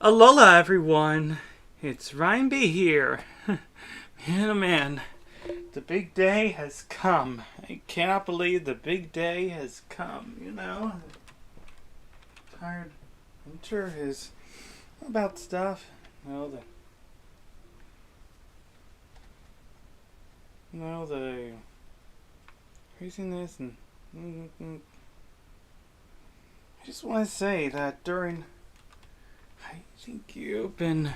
Alola, everyone. It's Ryan B here. Man, oh man, the big day has come. I cannot believe the big day has come. Tired winter is about stuff. The craziness and. I just want to say that I think you've been.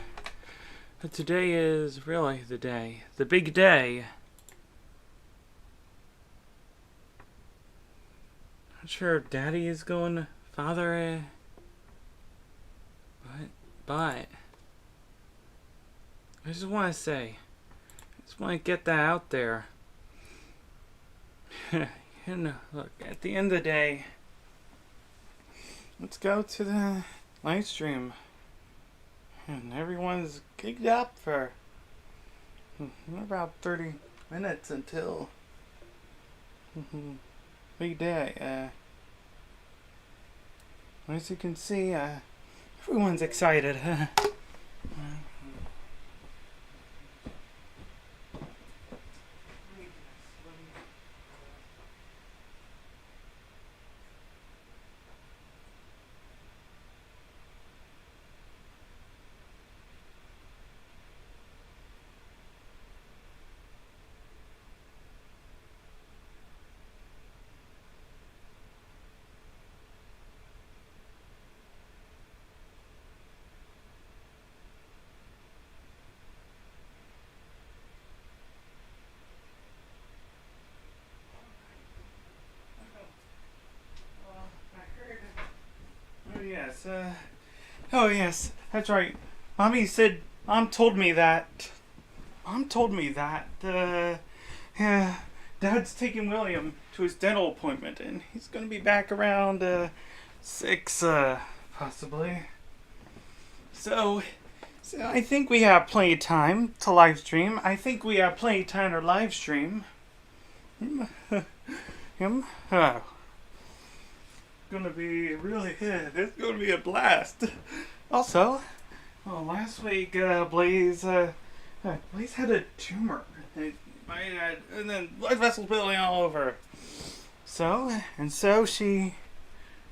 Today is really the day. The big day. Not sure if Daddy is going Father. But. I just want to say. I just want to get that out there. Look, at the end of the day. Let's go to the live stream. And everyone's gigged up for about 30 minutes until big day. As you can see, everyone's excited. Oh yes, that's right. Mom told me that. Yeah, Dad's taking William to his dental appointment, and he's gonna be back around 6, possibly. So I think we have plenty of time to live stream. I think we have plenty of time to live stream. Gonna be really it's gonna be a blast. Also, last week Blaze had a tumor, and then blood vessels building all over. So she,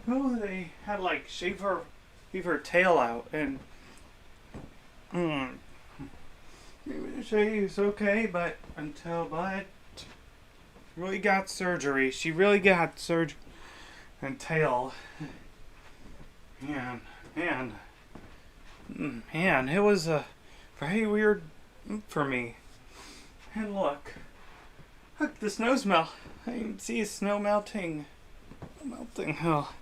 they had to leave her tail out, and she's okay, but really got surgery. She really got surgery. And tail. Man, it was very weird for me. And look, the snow's I can see snow melting. Oh,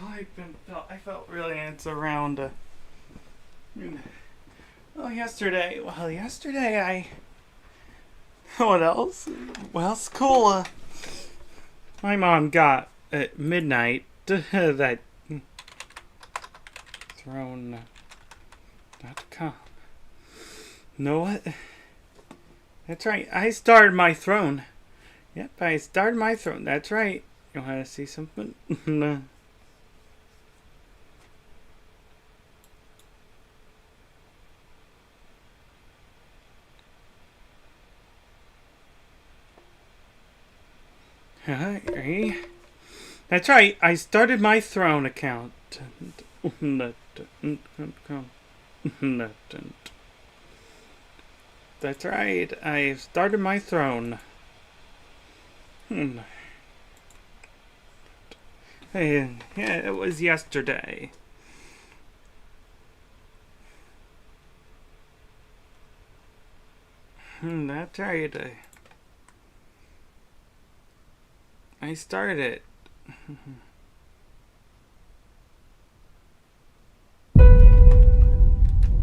I felt really. It's around. Yesterday I. What else? Well, school. My mom got. At midnight, that throne.com. Know what? That's right. I started my throne. Yep, I started my throne. That's right. You want to see something? That's right, I started my throne account. That's right, I started my throne. Yeah, it was yesterday. That's right. I started it.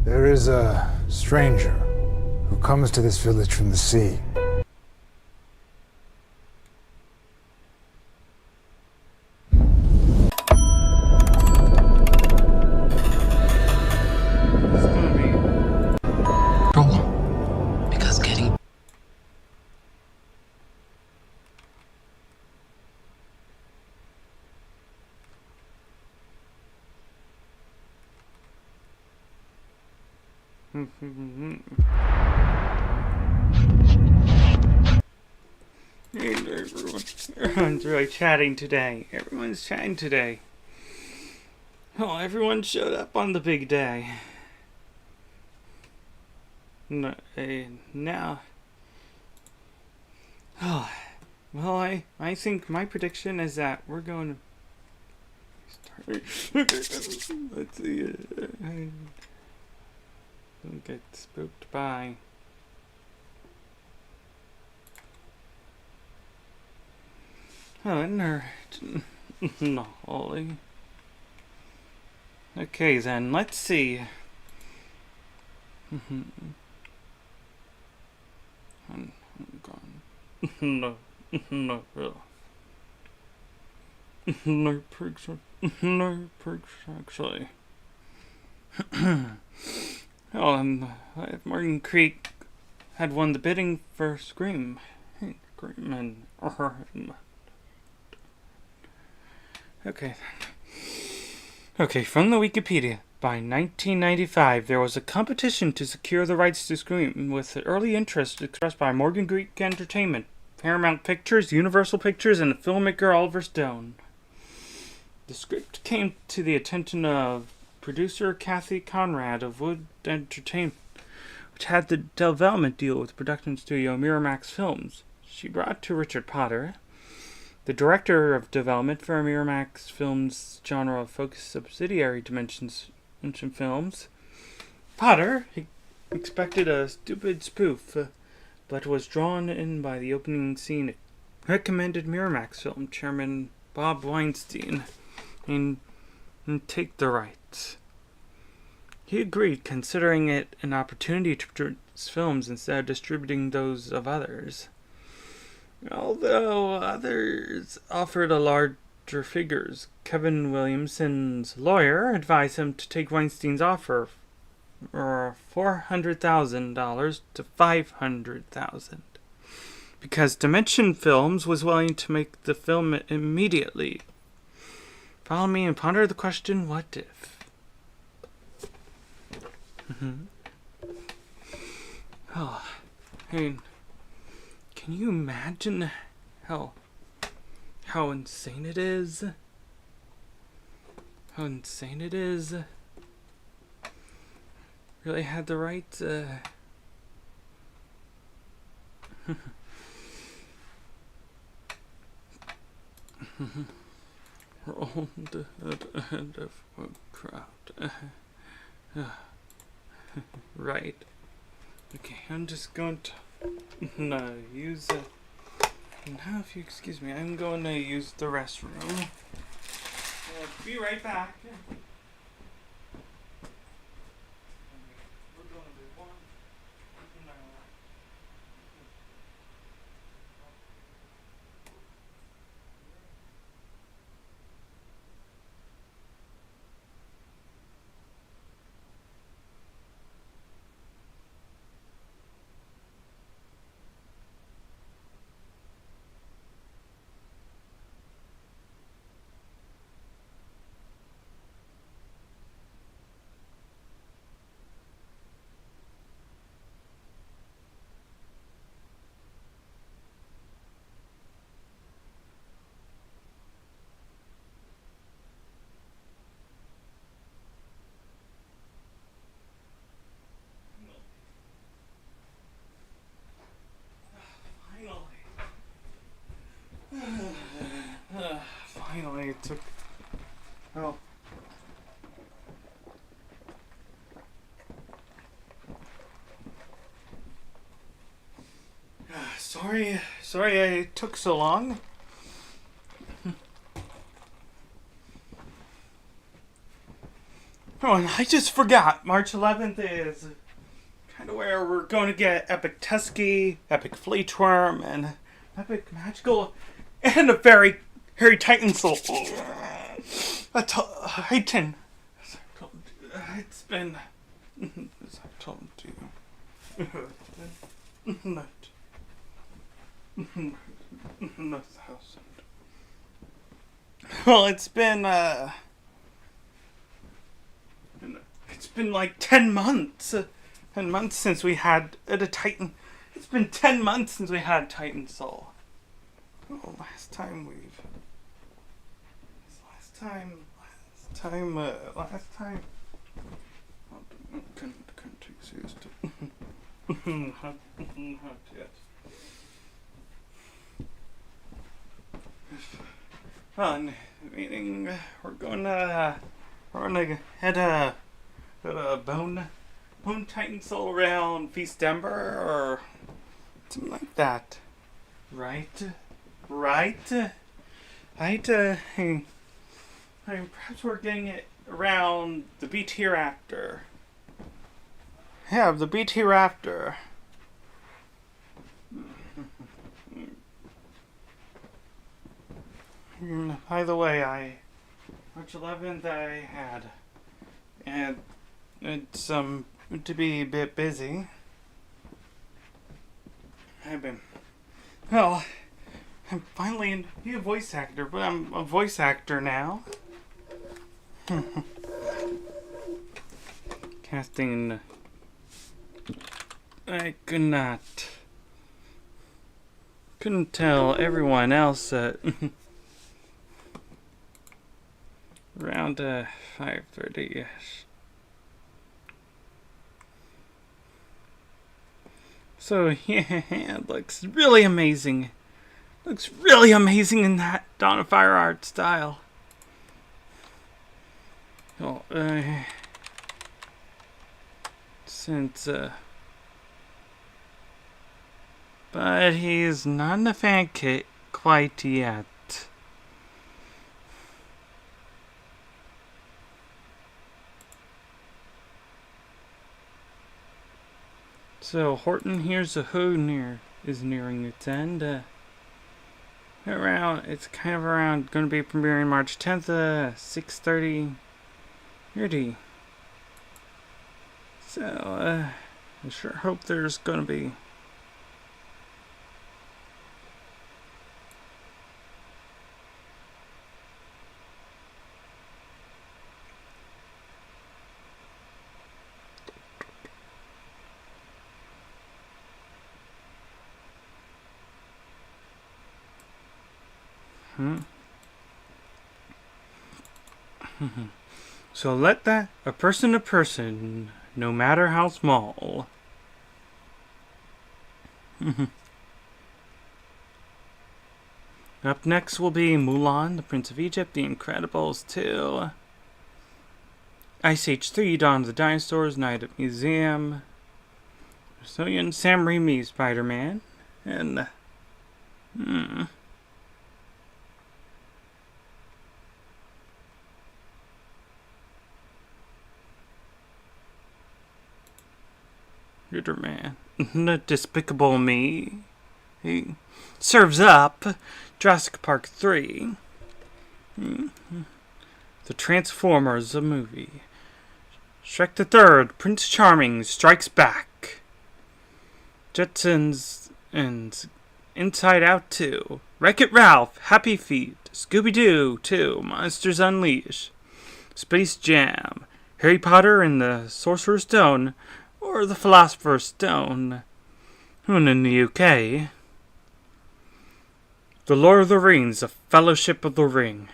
There is a stranger who comes to this village from the sea. Everyone's really chatting today. Everyone's chatting today. Oh, everyone showed up on the big day. No, now. Oh, well, I think my prediction is that we're going to start. Let's see. Don't get spooked by. Oh, nerd. No, Ollie. Okay, then, let's see. I'm gone. No, no, no perks, no perks, actually. Morgan Creek had won the bidding for Scream. Scream and Okay, from the Wikipedia. By 1995, there was a competition to secure the rights to Scream, with early interest expressed by Morgan Creek Entertainment, Paramount Pictures, Universal Pictures, and filmmaker Oliver Stone. The script came to the attention of producer Kathy Conrad of Wood Entertainment, which had the development deal with production studio Miramax Films. She brought to Richard Potter, the director of development for Miramax Films' genre-focused subsidiary Dimension Films. Potter expected a stupid spoof, but was drawn in by the opening scene. Recommended Miramax Film chairman Bob Weinstein and take the rights. He agreed, considering it an opportunity to produce films instead of distributing those of others. Although others offered a larger figures, Kevin Williamson's lawyer advised him to take Weinstein's offer for $400,000 to $500,000, because Dimension Films was willing to make the film immediately. Follow me and ponder the question: what if? Oh, hey. Can you imagine how insane it is? How insane it is. Really had the right roll the head of a crowd. Right. Okay, I'm just going to use now, if you excuse me, I'm going to use the restroom. Be right back. We're going to do one. Finally, it took. Oh. Sorry it took so long. Oh, and I just forgot. March 11th is kind of where we're going to get Epic Tusky, Epic Fleetworm, and Epic Magical, and a very Harry Titan Soul. Titan. It's been. As I told you. Not 1,000. Well, it's been like 10 months. 10 months since we had a Titan. It's been 10 months since we had Titan Soul. Oh, last time. Oh, couldn't take serious. Well, meaning we're gonna head a Bone Titan Soul around Feastember or something like that, right? Perhaps we're getting it around the BT Raptor. Yeah, the BT Raptor. By the way, March 11th I had, and it's to be a bit busy. I'm finally be a voice actor, but I'm a voice actor now. Casting. I couldn't tell everyone else that around 5:30ish. So yeah, it looks really amazing. Looks really amazing in that Dawn of Fire art style. Oh, but he's not in the fan kit quite yet. So Horton Hears a Who is nearing its end. It's kind of around going to be premiering March 10th, 6:30. So I sure hope there's going to be. So let that a person to person, no matter how small. Up next will be Mulan, the Prince of Egypt, The Incredibles 2, Ice Age 3, Dawn of the Dinosaurs, Night at Museum, Sam Raimi, Spider-Man, and Man. Despicable Me. He serves up Jurassic Park 3. The Transformers, a movie. Shrek the Third, Prince Charming Strikes Back. Jetsons and Inside Out 2. Wreck-It Ralph, Happy Feet. Scooby-Doo 2, Monsters Unleashed. Space Jam. Harry Potter and the Sorcerer's Stone. Or the Philosopher's Stone. And in the UK, The Lord of the Rings, The Fellowship of the Ring.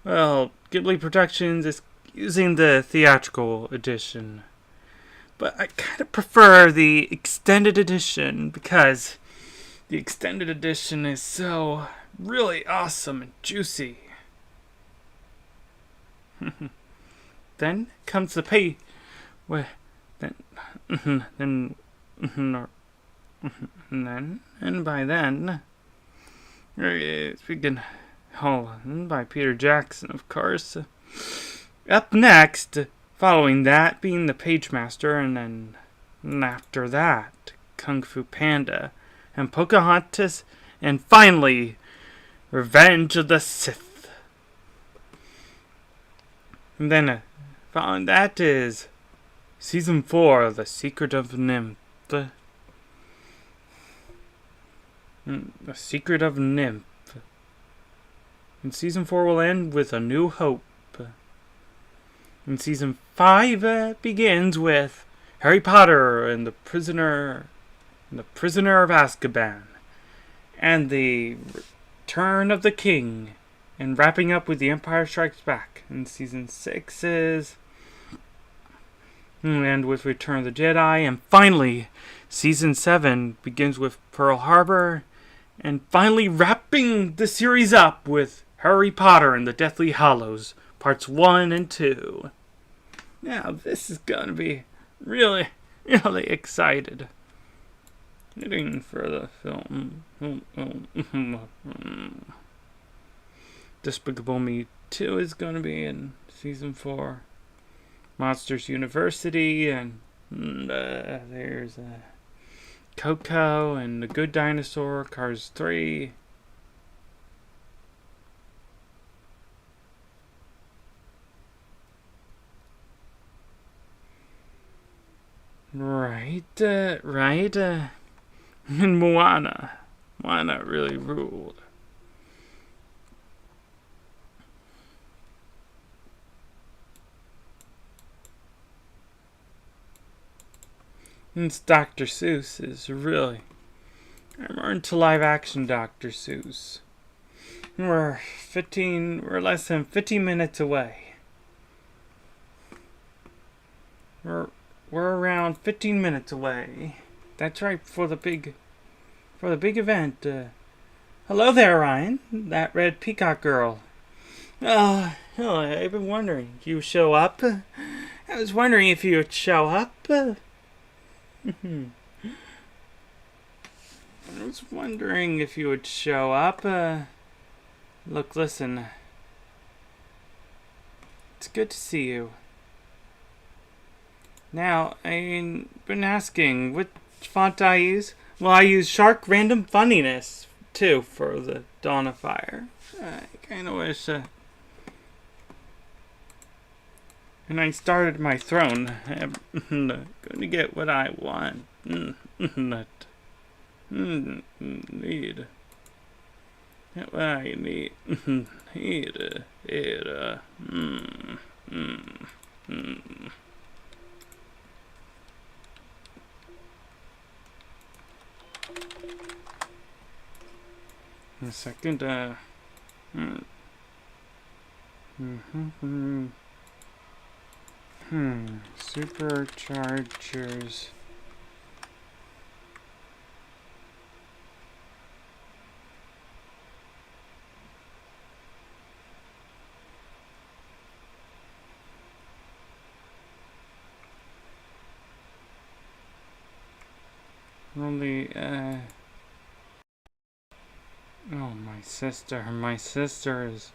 Well, Ghibli Productions is using the theatrical edition. But I kind of prefer the extended edition because the extended edition is so really awesome and juicy. Then comes the pay. And by then, speaking by Peter Jackson, of course. Up next, following that, being the Pagemaster, and then after that, Kung Fu Panda, and Pocahontas, and finally, Revenge of the Sith. And then, following that is Season 4, The Secret of Nymph. The Secret of Nymph. And Season 4 will end with A New Hope. And Season 5 begins with Harry Potter and the Prisoner of Azkaban, and the Return of the King, and wrapping up with The Empire Strikes Back. And season 6 is and with Return of the Jedi, and finally season 7 begins with Pearl Harbor, and finally wrapping the series up with Harry Potter and the Deathly Hallows parts 1 and 2. Now this is gonna be really excited. Waiting for the film. Despicable Me 2 is gonna be in season 4. Monsters University, and there's Coco and The Good Dinosaur, Cars 3. Right, and Moana. Moana really ruled. And Dr. Seuss is really... I'm into live action Dr. Seuss. We're less than 15 minutes away. We're around 15 minutes away. That's right, for the big event. Hello there, Ryan. That red peacock girl. Oh, I've been wondering. You show up? I was wondering if you would show up. I was wondering if you would show up. Look, listen. It's good to see you. Now, I've been asking which font I use. Well, I use Shark Random Funniness, too, for the Dawn of Fire. I kind of wish... And I started my throne. I'm going to get what I want. Need. What I need. A second, Superchargers. Only, oh, my sister is...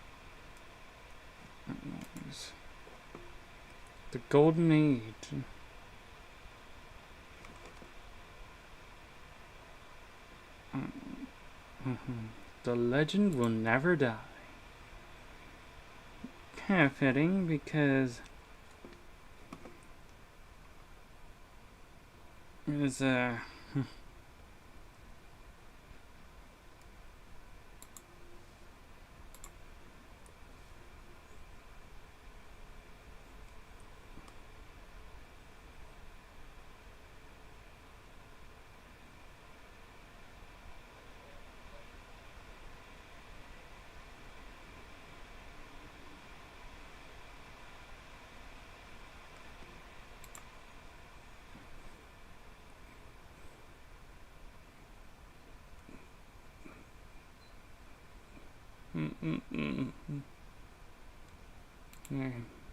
The Golden Age. The legend will never die. Kind of fitting because there's a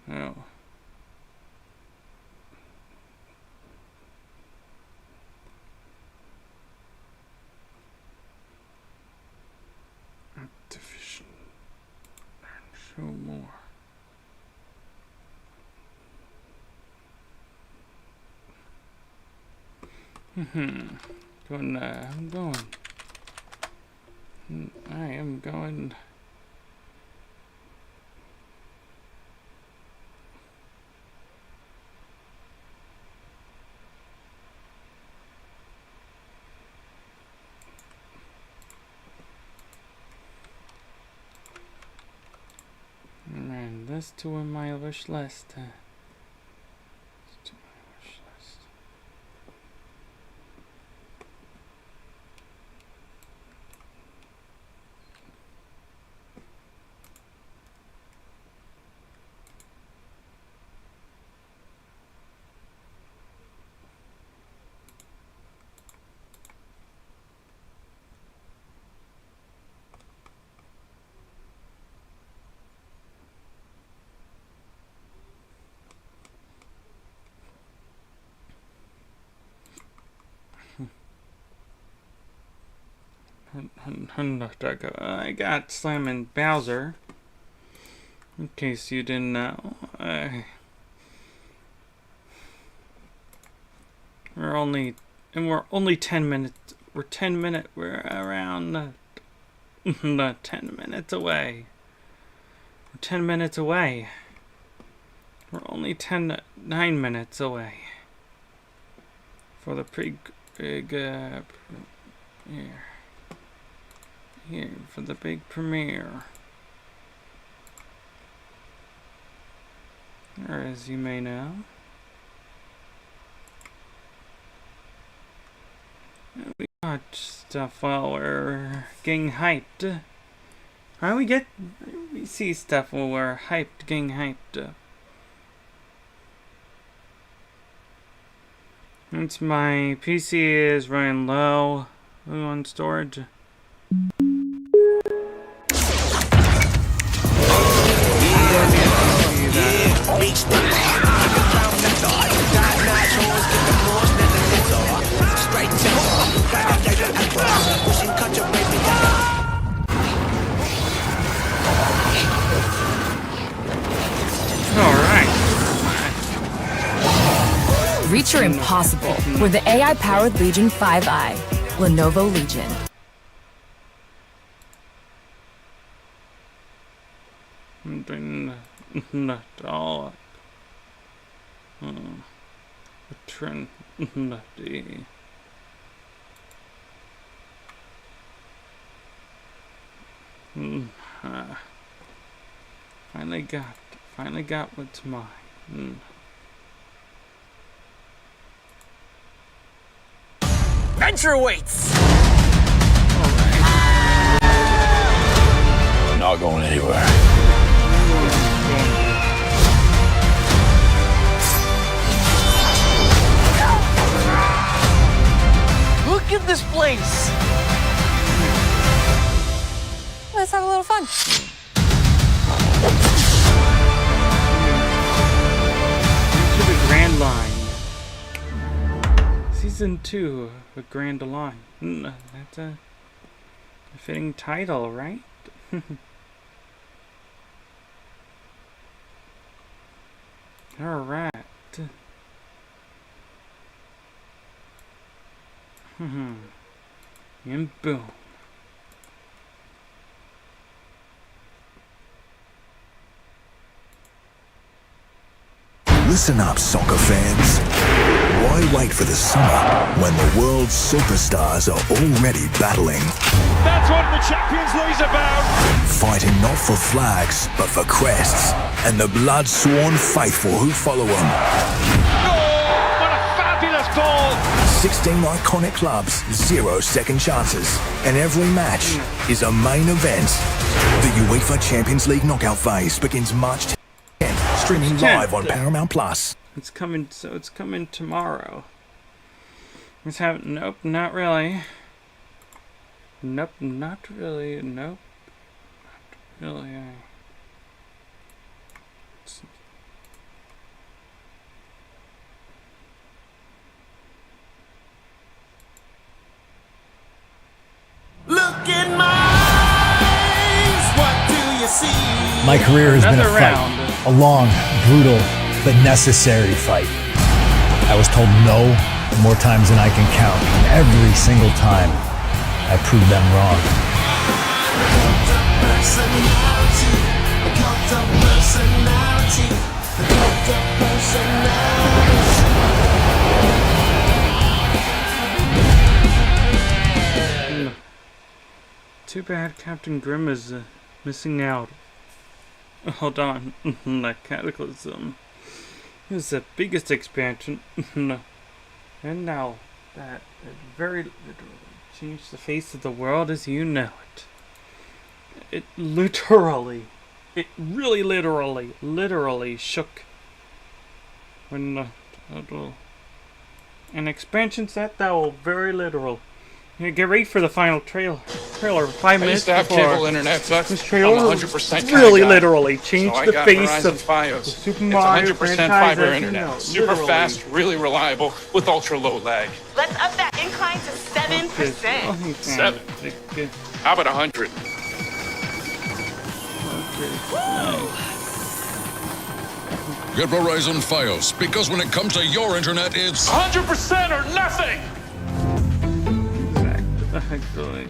no. Activision. Show more. I'm going. I am going. And that's two on my wish list. To my wish list. I got Slim and Bowser. In case you didn't know, we're only 10 minutes. We're around 10 minutes away. We're 10 minutes away. We're only 9 minutes away for the big premiere. Here for the big premiere. Or as you may know, we watch stuff while we're getting hyped. How we see stuff while we're getting hyped. Since my PC is running low on storage. Reach your impossible with the AI-powered Legion 5i. Lenovo Legion. Not all. Trendy. Finally got what's mine. Venture waits! Not going anywhere. Look at this place! Let's have a little fun. To the Grand Line. Season 2 of Grand Line. That's a fitting title, right? Alright. And boom. Listen up, soccer fans. Why wait for the summer when the world's superstars are already battling? That's what the Champions League's about. Fighting not for flags, but for crests, and the blood-sworn faithful who follow them. Oh, what a fabulous goal! 16 iconic clubs, 0 second chances, and every match is a main event. The UEFA Champions League knockout phase begins March 10th, streaming live on Paramount Plus. It's coming tomorrow. Nope, not really. Nope, not really. Nope. Not really. Look in my eyes, what do you see? My career has been a Another fight. round. A long, brutal, but necessary fight. I was told no more times than I can count, and every single time I proved them wrong. Too bad Captain Grimm is missing out. Hold on, that Cataclysm is the biggest expansion, and now that it very literally changed the face of the world as you know it. It really literally shook when an expansion set that will very literal. Yeah, get ready for the final trailer. 5 minutes I used to have before cable internet, so this trailer I'm 100% really guy. literally changed So I the got face Verizon of Fios. the Super It's Mario 100% franchise, fiber as you internet. know, Super literally. fast, really reliable, with ultra low lag. Let's up that incline to 7. 7%. 7. How about 100? Get Verizon Fios, because when it comes to your internet, it's 100% or nothing! Exactly.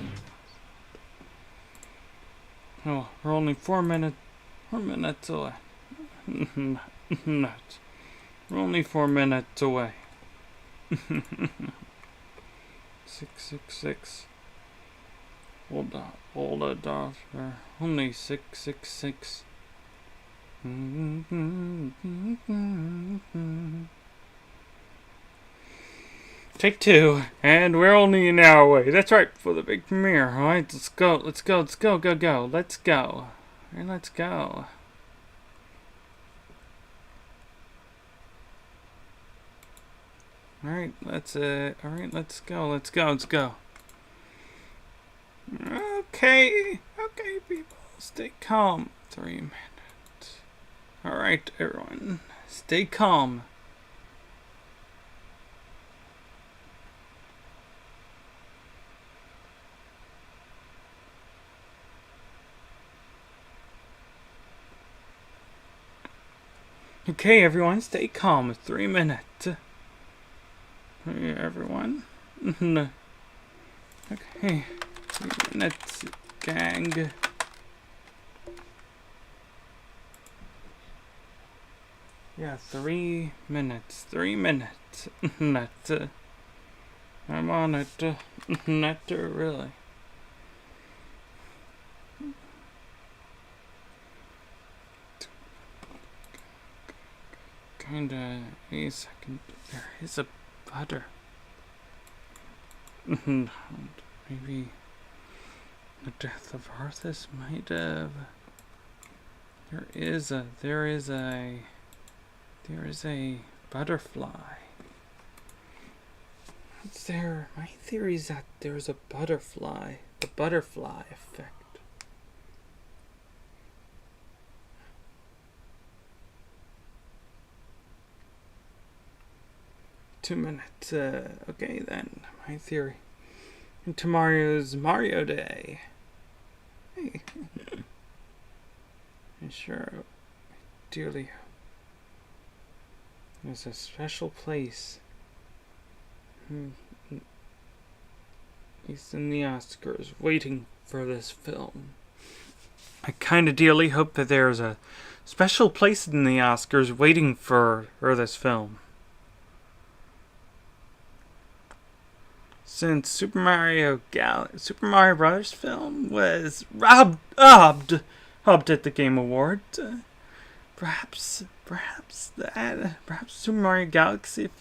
Oh, we're only 4 minutes away. Not. We're only 4 minutes away. 666. Hold on, doctor. Only 666. Take 2, and we're only an hour away. That's right, for the big premiere. Alright, let's go. Let's go. Let's go. Let's go. And let's go. Alright, let's go. Okay, people, stay calm. 3 minutes. Alright, everyone, stay calm. Okay, everyone, stay calm. 3 minutes. Hey, everyone. Okay. 3 minutes, gang. Yeah, 3 minutes. 3 minutes. I'm on it. Not really. Kinda. A second. There is a butter. Maybe the death of Arthas might have. There is a butterfly. What's there? My theory is that there's a butterfly. The butterfly effect. Two minutes. Okay then. My theory. And tomorrow's Mario Day. Hey. I sure dearly hope there's a special place. He's in the Oscars waiting for this film. I kinda dearly hope that there's a special place in the Oscars waiting for this film. Since Super Mario Brothers film was robbed at the Game Awards, perhaps Super Mario Galaxy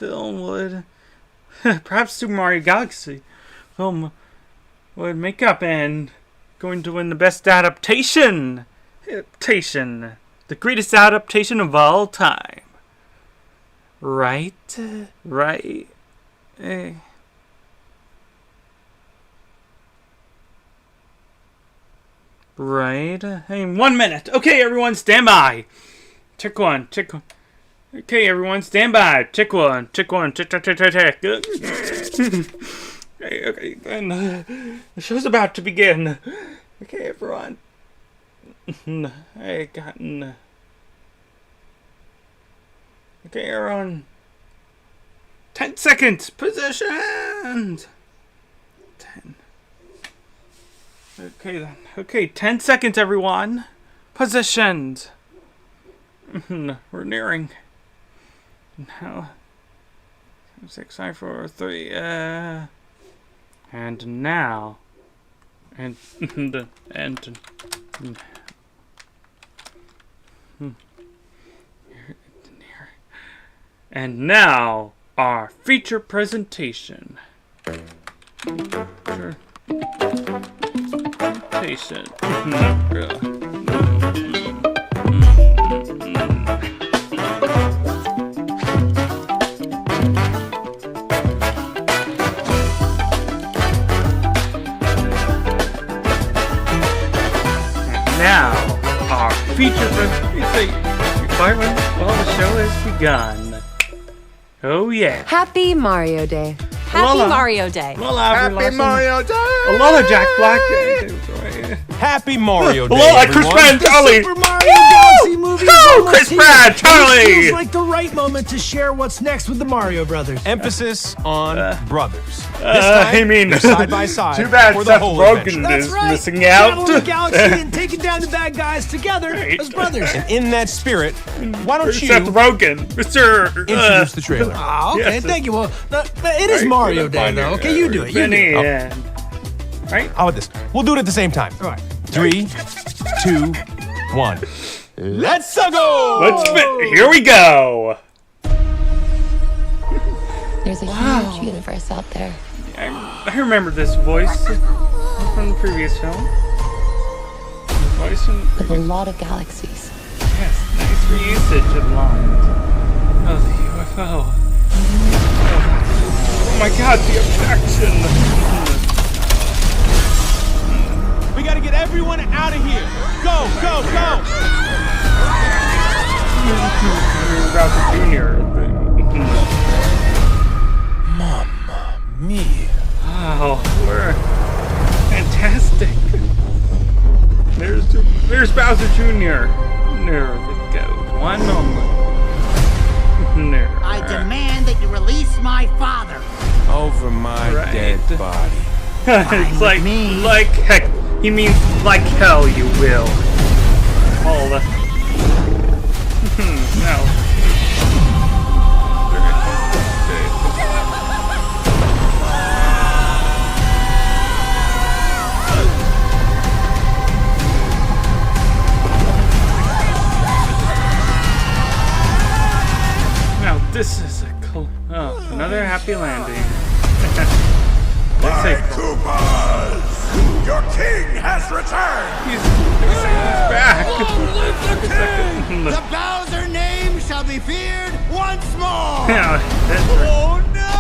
film would make up and going to win the best adaptation, the greatest adaptation of all time. Right. Right. Hey, 1 minute. Okay, everyone, stand by. Check one. Okay, everyone, stand by. Check one. Check. Okay, then the show's about to begin. Okay, everyone. Okay, everyone. 10 seconds. Positions. 10. Okay then. Okay, 10 seconds, everyone. Positioned. We're nearing. Now. 6, 5, 4, 3. And now. And now our feature presentation. Now, our feature presentation. Well, the show has begun. Oh yeah. Happy Mario Day. Happy Mario Day. Happy Mario Day. Alola, Jack Black. Happy Mario Day, Alola, Chris Pratt, Charlie. Super Mario Galaxy movie is almost Chris here. Pratt, Charlie. It feels like the right moment to share what's next with the Mario Brothers. Emphasis on brothers. I mean, they're side by side. Too bad for Seth the whole Rogen adventure. is Right. missing out. Traveling the galaxy and taking down the bad guys together as brothers. And in that spirit, why don't you Seth Rogen, Mr. introduce the trailer? Oh, okay, Yes. thank you. Well, it is Mario Day, though. Okay, you do it. You do Benny it. and right. How about this? We'll do it at the same time. All right. 3, 2, 1. Let's go! Here we go. There's a huge universe out there. I remember this voice from the previous film. With a lot of galaxies. Yes, nice reusage of lines. Oh, the UFO. Oh my God, the abduction. We gotta get everyone out of here. Go, go, go! Bowser Jr. Mamma mia. Wow, we're fantastic. There's Bowser Jr. There we go. One moment. There. I demand that you release my father. Over my dead body. It's like heck. He means like hell you will. All the... no. Now this is a another happy landing. My Koopas! Your king has returned! He's back! The Bowser name shall be feared once more! Yeah, that's right. Oh no!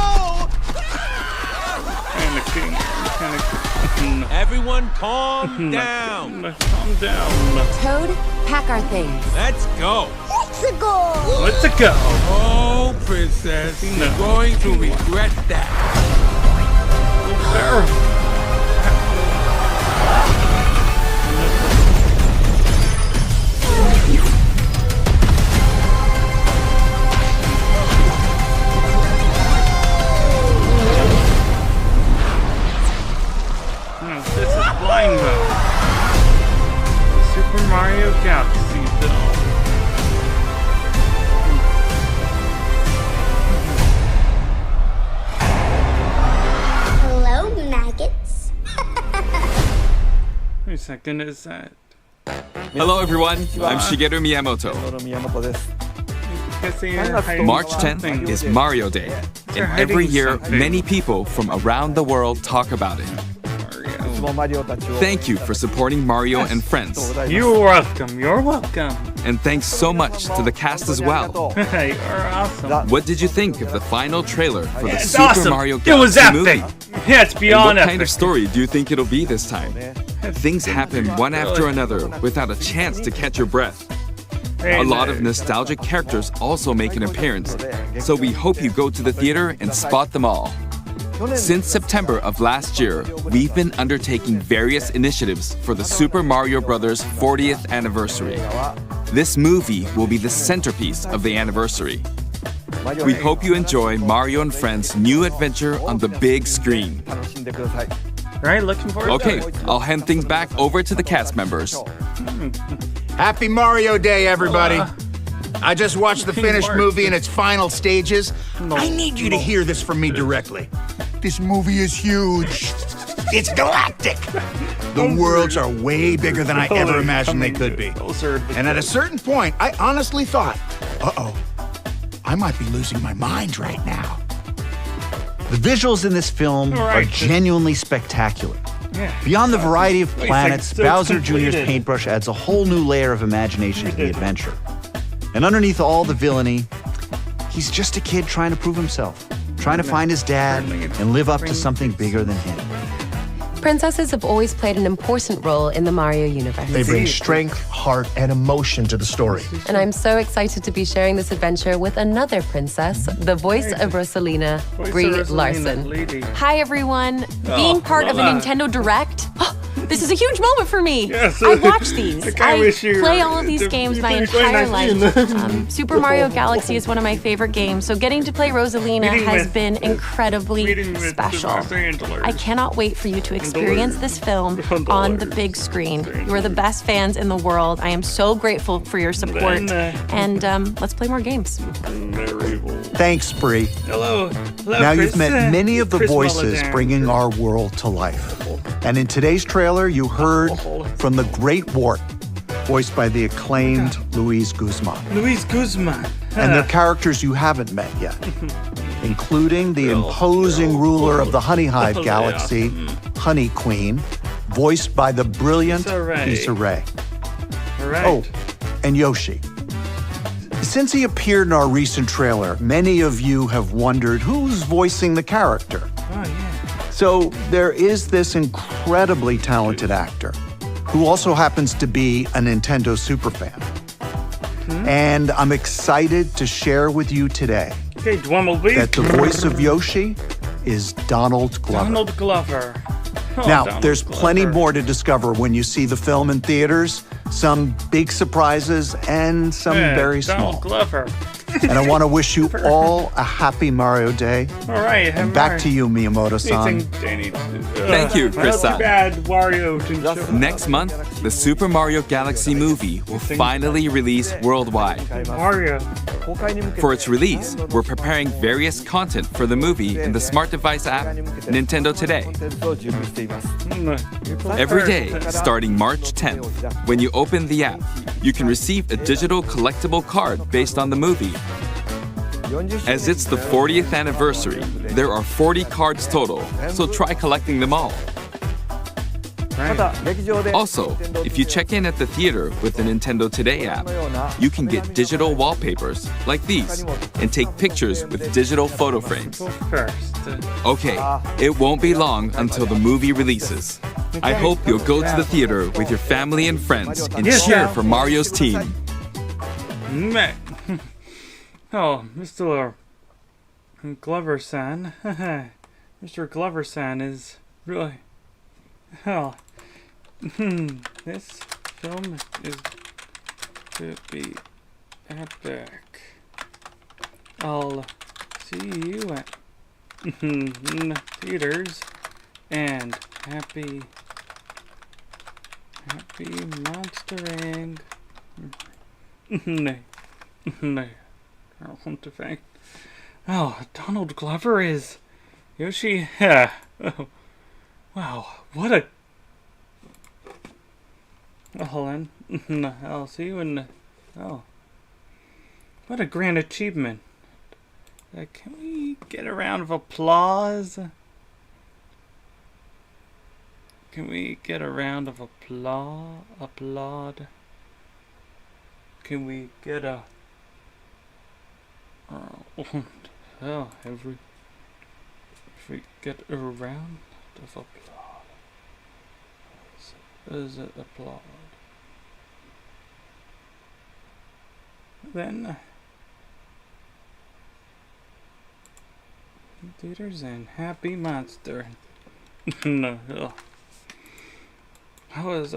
Everyone calm down. Calm down. Toad, pack our things. Let's go. Let's go. Oh, princess, you're going to regret that. This is blind mode. Super Mario Galaxy film. Hello, maggots. Wait a second, is that? Hello everyone, I'm Shigeru Miyamoto. March 10th is Mario Day, and every year many people from around the world talk about it. Thank you for supporting Mario and friends. You're welcome, you're welcome. And thanks so much to the cast as well. You're awesome. What did you think of the final trailer for the It's Super awesome. Mario It was Galaxy epic. movie? Yeah, it's beyond And what kind epic. of story do you think it'll be this time? Things happen one after another without a chance to catch your breath. A lot of nostalgic characters also make an appearance, so we hope you go to the theater and spot them all. Since September of last year, we've been undertaking various initiatives for the Super Mario Bros. 40th anniversary. This movie will be the centerpiece of the anniversary. We hope you enjoy Mario and Friends' new adventure on the big screen. Right, looking forward to Okay, it. I'll hand things back over to the cast members. Happy Mario Day, everybody. I just watched the finished movie in its final stages. I need you to hear this from me directly. This movie is huge. It's galactic. The worlds are way bigger than I ever imagined they could be. And at a certain point, I honestly thought, uh-oh, I might be losing my mind right now. The visuals in this film are genuinely spectacular. Beyond the variety of planets, Bowser Jr.'s paintbrush adds a whole new layer of imagination to the adventure. And underneath all the villainy, he's just a kid trying to prove himself, trying to find his dad and live up to something bigger than him. Princesses have always played an important role in the Mario universe. They bring strength, heart, and emotion to the story. And I'm so excited to be sharing this adventure with another princess, the voice of Rosalina, Brie Larson. Hi, everyone. Being part of a Nintendo Direct, this is a huge moment for me. Yes. I watch these. I you play all of these games my entire life. Super Mario Galaxy is one of my favorite games, so getting to play Rosalina has been incredibly special. I cannot wait for you to experience this film on the big screen. You are the best fans in the world. I am so grateful for your support. And let's play more games. Thanks, Brie. Hello. Now Chris. you've met many of the Chris voices Mulliner. bringing our world to life. And in today's trailer, you heard from the Great Wart, voiced by the acclaimed Luis Guzman. Luis Guzman. And they're characters you haven't met yet, including the imposing ruler of the Honey Hive Galaxy, Honey Queen, voiced by the brilliant Issa Rae. Oh, and Yoshi. Since he appeared in our recent trailer, many of you have wondered who's voicing the character. So there is this incredibly talented actor who also happens to be a Nintendo superfan. And I'm excited to share with you today that the voice of Yoshi is Donald Glover. Donald Glover. Now, Donald there's Glover. plenty more to discover when you see the film in theaters, some big surprises and some very small. Donald Glover. And I want to wish you all a happy Mario Day. All right. And back to you, Miyamoto-san. Thank you, Chris-san. Not too bad, Wario. Next month, the Super Mario Galaxy movie will finally release worldwide. Mario. For its release, we're preparing various content for the movie in the smart device app Nintendo Today. Every day, starting March 10th, when you open the app, you can receive a digital collectible card based on the movie. As it's the 40th anniversary, there are 40 cards total, so try collecting them all. Also, if you check in at the theater with the Nintendo Today app, you can get digital wallpapers like these and take pictures with digital photo frames. Okay, it won't be long until the movie releases. I hope you'll go to the theater with your family and friends and cheer for Mario's team. Oh, Mr. Glover-san. Mr. Glover-san is really... Hell. This film is to be epic. I'll see you at theaters and happy monstering. I want to thank. Oh, Donald Glover is Yoshi. Yeah. Oh, wow, what a. Oh, hold on. I'll see you in. Oh, what a grand achievement! Can we get a round of applause? Can we get a round of applaud? Can we get a? Oh, if we get a round of applause, is it applaud? Then theaters and Happy Monster. No, how was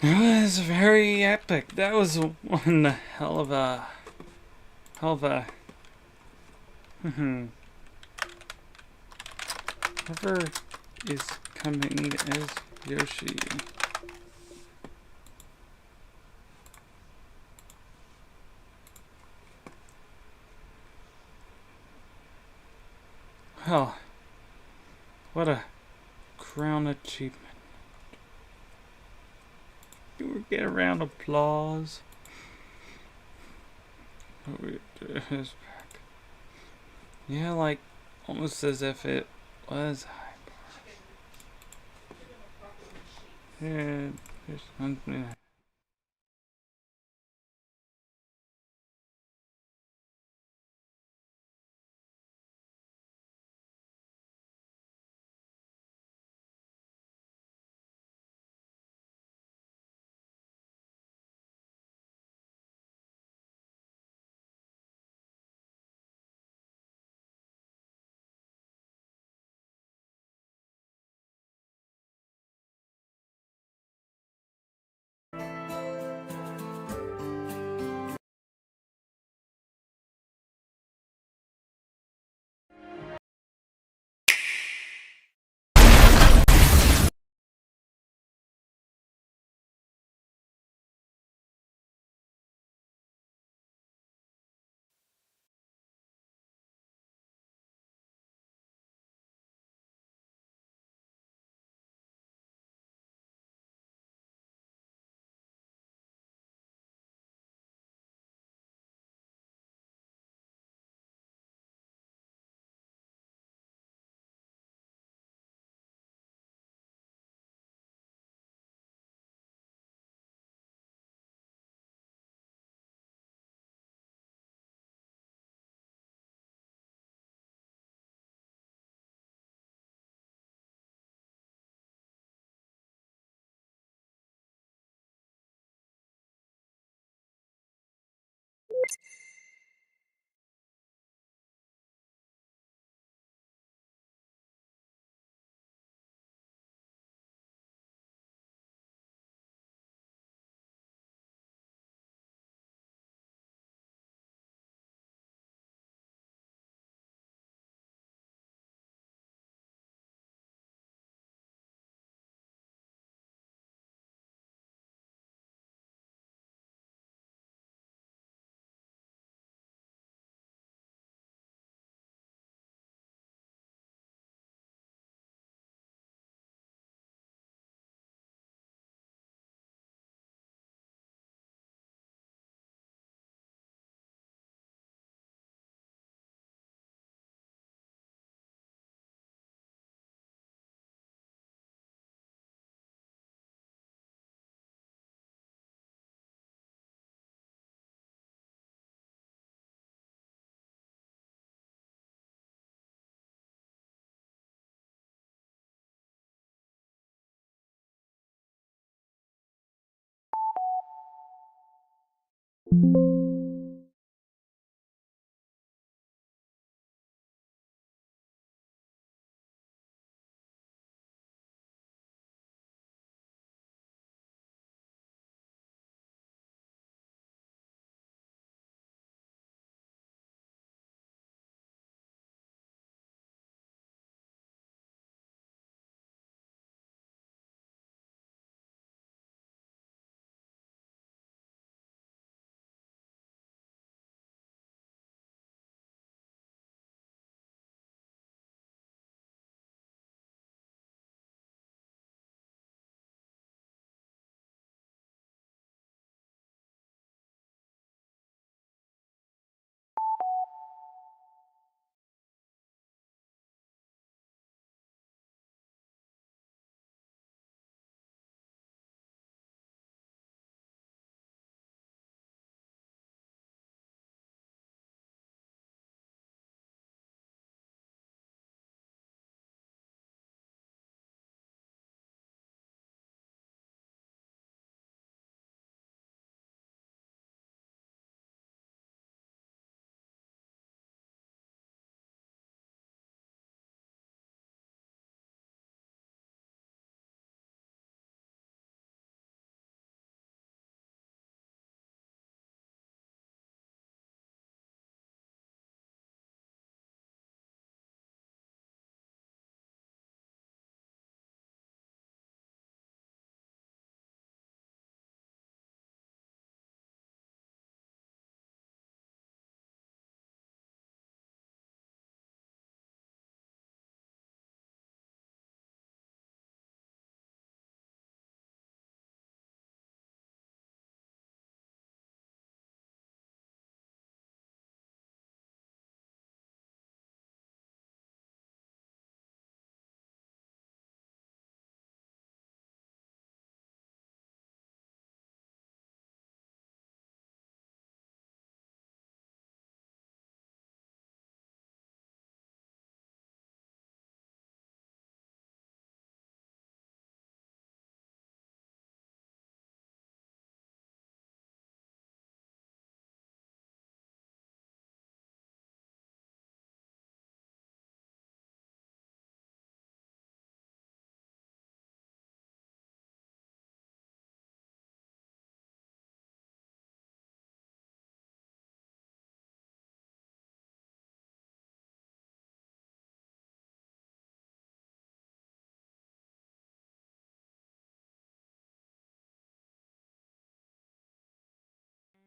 It was very epic. That was one hell of a whoever is coming as Yoshi. Oh, what a crown achievement. You will get a round of applause. His back. Yeah, like almost as if it was hyper. And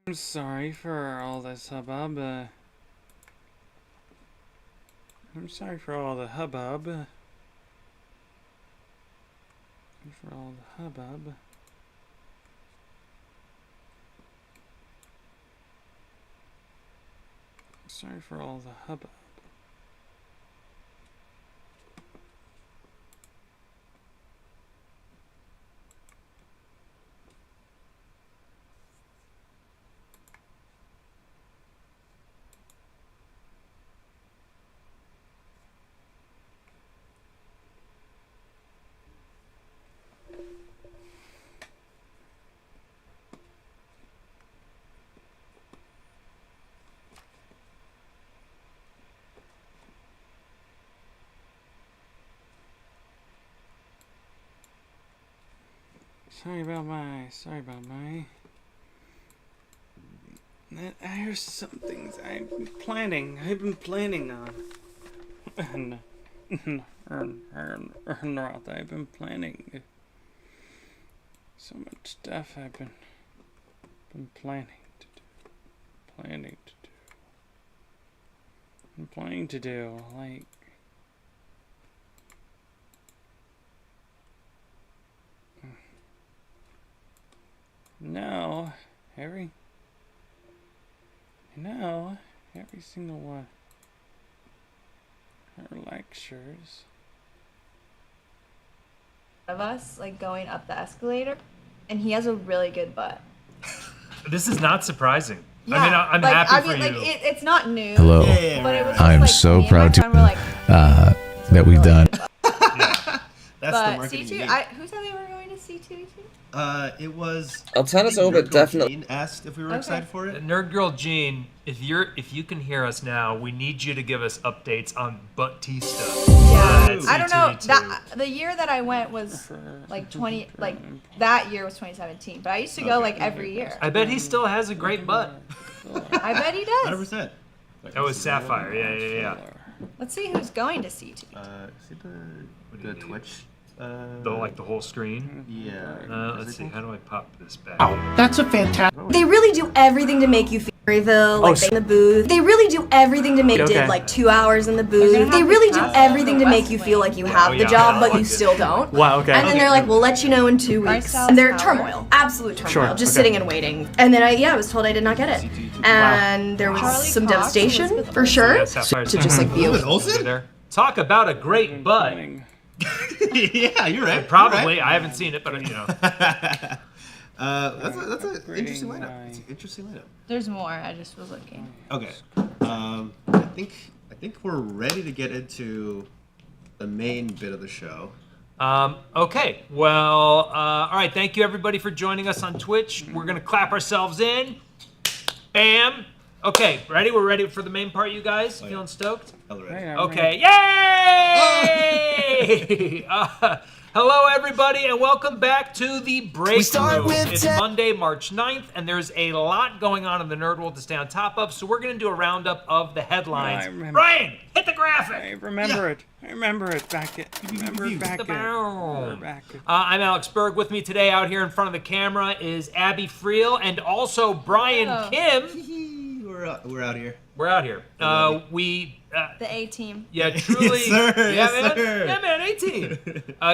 I'm sorry for all this hubbub. I'm sorry for all the hubbub. For all the hubbub. Sorry for all the hubbub. Sorry about my. Here's some things I've been planning on. And I've been planning. So much stuff I've been planning to do. I'm planning to do, like. No, every single one of her lectures. Of us, like, going up the escalator, and he has a really good butt. This is not surprising. Yeah, I mean, I'm happy for you. It's not new. Hello. But it was I am like, so me proud and my friend were like, that we've done. That's the but marketing C2, you need. who said they were going to C2? It was. I'll turn us over, definitely. Jean asked if we were excited for it. Nerd Girl Jean, if you can hear us now, we need you to give us updates on Batista. Yeah, I don't know. The year that I went was like 20. Like that year was 2017. But I used to go like every year. I bet he still has a great butt. I bet he does. 100%. That was Sapphire. Yeah. Let's see who's going to C2. See the Twitch. The whole screen. Yeah. Let's see. How do I pop this back? Oh, that's a fantastic. They really do everything to make you feel like in the booth. They really do everything to make did like 2 hours in the booth. They really do everything to make you feel like you have the job, but you still don't. Wow. Okay. And then they're like, "We'll let you know in 2 weeks." And they're turmoil, absolute turmoil, just sitting and waiting. And then I was told I did not get it, and there was some devastation for sure. To just like be there. Talk about a great butt. Yeah, you're right. Probably. You're right. I haven't seen it, but you know. That's an interesting lineup. It's an interesting lineup. There's more. I just was looking. Okay. I think we're ready to get into the main bit of the show. Okay. Well, all right. Thank you everybody for joining us on Twitch. We're gonna clap ourselves in. Bam. Okay. Ready? We're ready for the main part, you guys. Feeling stoked? Okay. Yay! Hello, everybody, and welcome back to the Break Room. It's Monday, March 9th, and there's a lot going on in the nerd world to stay on top of, so we're going to do a roundup of the headlines. Brian, hit the graphic! I remember it. Back it. I'm Alex Berg. With me today out here in front of the camera is Abby Friel and also Brian Kim. We're out here. We're out here. The A team. Yeah, truly. Yes, sir. Yeah, man. Yeah, man. A-team.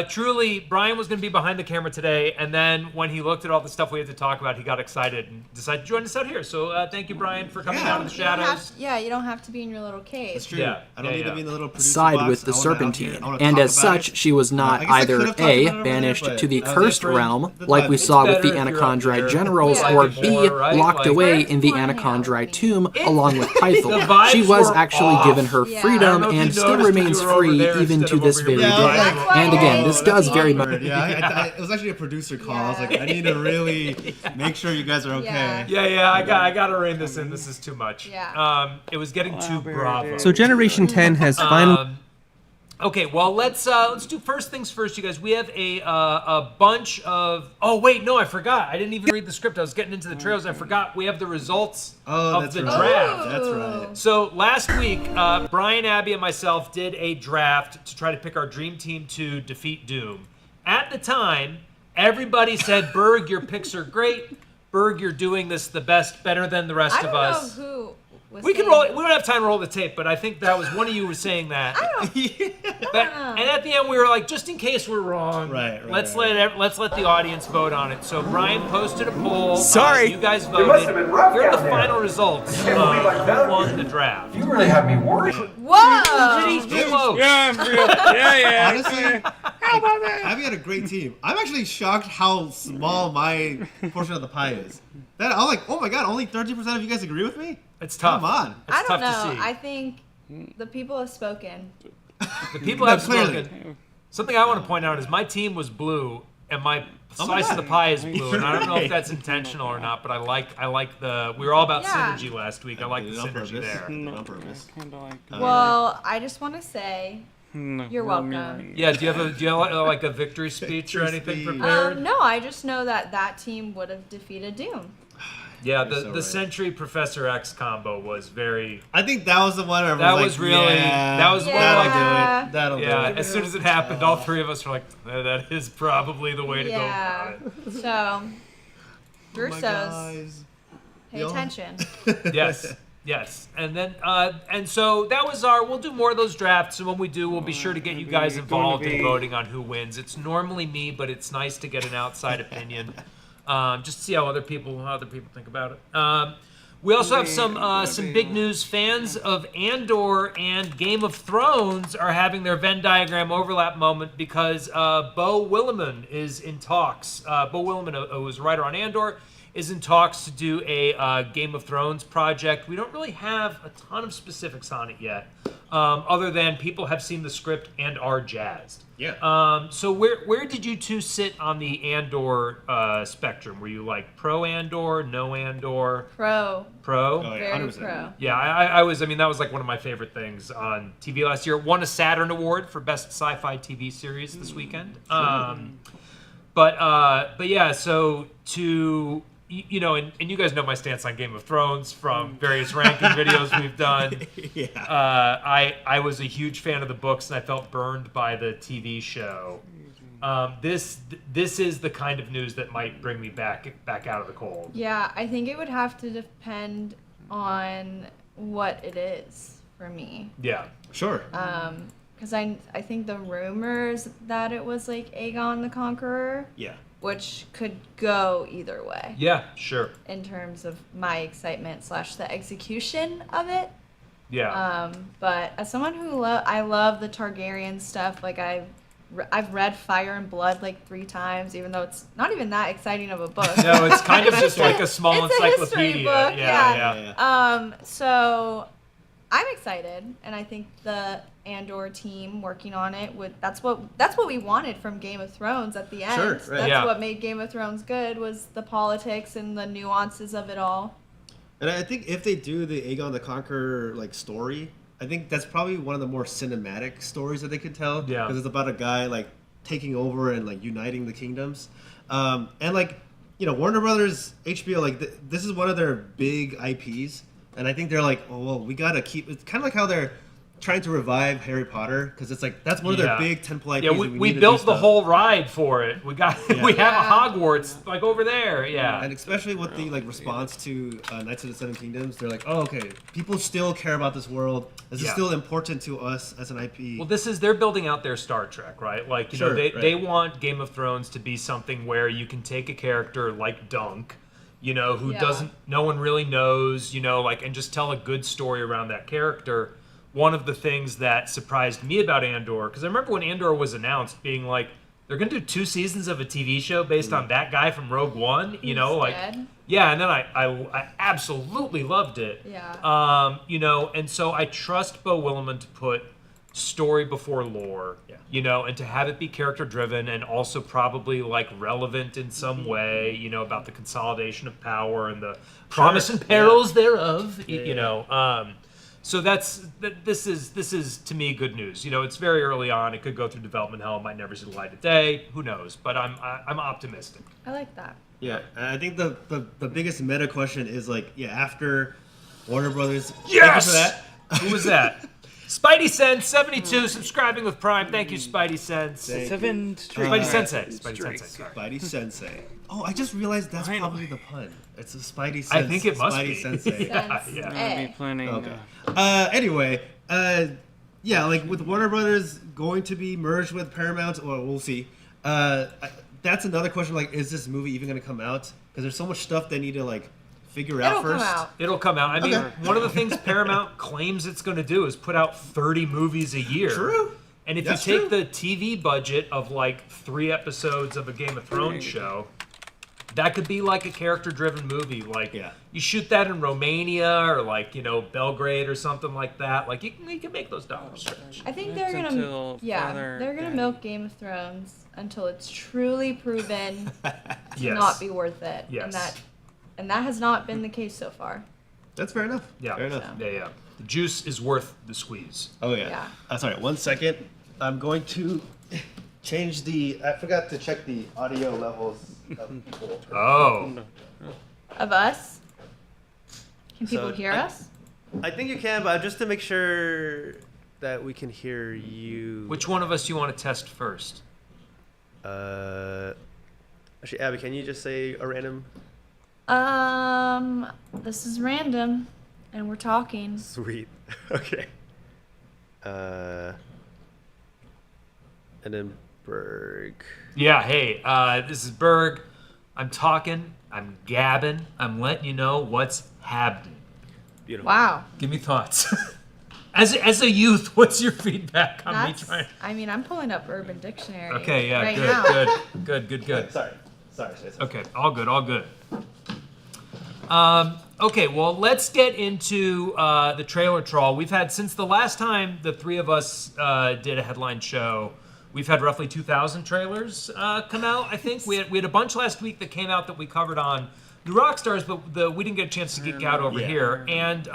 Truly, Brian was going to be behind the camera today, and then when he looked at all the stuff we had to talk about, he got excited and decided to join us out here. So thank you, Brian, for coming out of the shadows. You don't have to be in your little cave. That's true. Yeah. I don't need to be in the little producer side box. with the Serpentine, and as such, she was not either A, banished to the cursed realm, like we saw with the Anachondrite generals, or B, locked away in the Anachondrite tomb along with Pythol. She was actually given her freedom and still remains free even to this very day. And again, this does very much. Yeah, it was actually a producer call. I was like, I need to really make sure you guys are okay. Yeah, I gotta rein this in. This is too much. Yeah. It was getting too bravo. So Generation 10 has finally. Okay, well let's do first things first, you guys. We have a bunch of. Oh wait, no, I forgot. I didn't even read the script. I was getting into the trailers. I forgot. We have the results of the draft. That's right. So last week, Brian, Abby, and myself did a draft to try to pick our dream team to defeat Doom. At the time, everybody said, "Berg, your picks are great. Berg, you're doing this the best, better than the rest of us. I don't know who was We can saying roll. that. We don't have time to roll the tape, but I think that was one of you was saying that. And at the end, we were like, just in case we're wrong, let's let the audience vote on it. So Brian posted a poll. Sorry. You guys voted. Here are the final results. Who won the draft? You really have me worried. Whoa! Pretty close. Yeah, I'm real. Yeah. Honestly, How about that? I've got a great team. I'm actually shocked how small my portion of the pie is. I'm like, oh my god, only 13% of you guys agree with me? It's tough. Come on. I don't know. I think the people have spoken. The people have spoken. Something I want to point out is my team was blue, and my slice of the pie is blue. And I don't know if that's intentional or not, but I like the. We were all about synergy last week. I like the synergy there. On purpose. Well, I just want to say. You're welcome. Yeah, do you have like a victory speech or anything prepared? No, I just know that team would have defeated Doom. Yeah, the Sentry Professor X combo was very. I think that was the one. Where That was was like, really. yeah, That was that'll like. do it. That'll do it. As soon as it happened, all three of us were like, "That is probably the way to go about it." So, Russo's. Pay attention. Yes, and then and so that was our. We'll do more of those drafts, and when we do, we'll be sure to get you guys involved in voting on who wins. It's normally me, but it's nice to get an outside opinion, just to see how other people think about it. We also have some big news. Fans of Andor and Game of Thrones are having their Venn diagram overlap moment because Beau Willimon is in talks. Beau Willimon, who was a writer on Andor, is in talks to do a Game of Thrones project. We don't really have a ton of specifics on it yet, other than people have seen the script and are jazzed. Yeah. So where did you two sit on the Andor spectrum? Were you like pro Andor, no Andor? Pro. Pro? Oh, yeah, 100%. Pro. Yeah, I was. I mean, that was like one of my favorite things on TV last year. Won a Saturn Award for Best Sci-Fi TV Series this weekend. But yeah, so to... You know, and you guys know my stance on Game of Thrones from various ranking videos we've done. I was a huge fan of the books, and I felt burned by the TV show. This is the kind of news that might bring me back out of the cold. Yeah, I think it would have to depend on what it is for me. Yeah, sure. Because I think the rumors that it was like Aegon the Conqueror. Yeah. Which could go either way. Yeah, sure. In terms of my excitement / the execution of it. Yeah. But as someone who I love the Targaryen stuff. Like I've read Fire and Blood like 3 times, even though it's not even that exciting of a book. No, it's kind of just like a small it's encyclopedia. A history book, Yeah. So I'm excited, and I think the Andor team working on it that's what we wanted from Game of Thrones at the end. Sure, right. That's what made Game of Thrones good, was the politics and the nuances of it all. And I think if they do the Aegon the Conqueror like story, I think that's probably one of the more cinematic stories that they could tell. Yeah. Because it's about a guy like taking over and like uniting the kingdoms, and like Warner Brothers, HBO, like this is one of their big IPs, and I think they're like, oh well, we gotta keep. It's kind of like how they're trying to revive Harry Potter, because it's like that's one of their big tentpole IPs. Yeah, we built the whole ride for it. We got we have a Hogwarts like over there. Yeah, and especially with the like response to Knights of the Seven Kingdoms, they're like, oh okay, people still care about this world. This is still important to us as an IP. Well, they're building out their Star Trek, right? Like they want Game of Thrones to be something where you can take a character like Dunk, who no one really knows, and just tell a good story around that character. One of the things that surprised me about Andor, because I remember when Andor was announced, being like, they're going to do 2 seasons of a TV show based on that guy from Rogue One, dead. Yeah, and then I absolutely loved it. Yeah. And so I trust Beau Willimon to put story before lore, and to have it be character driven and also probably like relevant in some way, about the consolidation of power and the promise and perils thereof, So this is to me good news. It's very early on. It could go through development hell. It might never see the light of day. Who knows? But I'm optimistic. I like that. Yeah, I think the biggest meta question is like, after Warner Brothers. Yes. Thank you for that. Who was that? Spidey Sense 72 subscribing with Prime. Thank you, Spidey Sense. Spidey Sensei. Spidey Sensei. Sorry. Spidey Sensei. Oh, I just realized that's probably the pun. It's a Spidey Sense. I think it must Spidey be. Sensei. Yeah. I'm gonna be planning. Okay. Anyway, yeah, like with Warner Brothers going to be merged with Paramount, well, we'll see. That's another question. Like, is this movie even going to come out? Because there's so much stuff they need to like figure out first. It'll come out. I mean, one of the things Paramount claims it's going to do is put out 30 movies a year. True. And if That's you take true. the TV budget of like 3 episodes of a Game of Thrones show, that could be like a character-driven movie. Like, you shoot that in Romania or like, you know, Belgrade or something like that. Like, you can make those dollars stretch. I think they're gonna milk Game of Thrones until it's truly proven to Yes. not be worth it. Yes. And that has not been the case so far. That's fair enough. Yeah. Fair enough. Yeah. The juice is worth the squeeze. Oh yeah. Sorry, 1 second. I'm going to change the. I forgot to check the audio levels of people. Oh. Of us? Can people So, hear us? I think you can, but just to make sure that we can hear you. Which one of us do you want to test first? Actually, Abby, can you just say a random? This is random, and we're talking. Sweet. Okay. And then Berg. Yeah, hey, this is Berg. I'm talking, I'm gabbing, I'm letting you know what's happening. Beautiful. Wow. Give me thoughts. As a youth, what's your feedback on me trying? I mean, I'm pulling up Urban Dictionary. Okay, yeah, right now. good. Sorry. Okay, all good. Okay, well, let's get into the trailer trawl. We've had, since the last time the three of us did a headline show, we've had roughly 2,000 trailers come out, I think. We had a bunch last week that came out that we covered on the Rockstars, but we didn't get a chance to geek out over here. And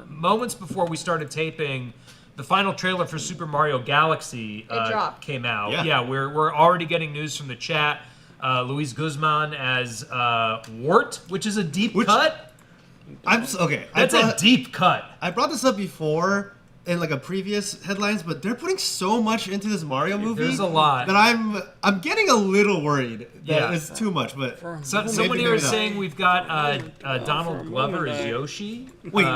moments before we started taping, the final trailer for Super Mario Galaxy came out. Yeah, we're already getting news from the chat. Luis Guzman as Wart, which is a deep cut. Okay. That's a deep cut. I brought this up before in like a previous headlines, but they're putting so much into this Mario movie. There's a lot that I'm getting a little worried that it's too much. But someone here is saying we've got Donald Glover as Yoshi. Wait,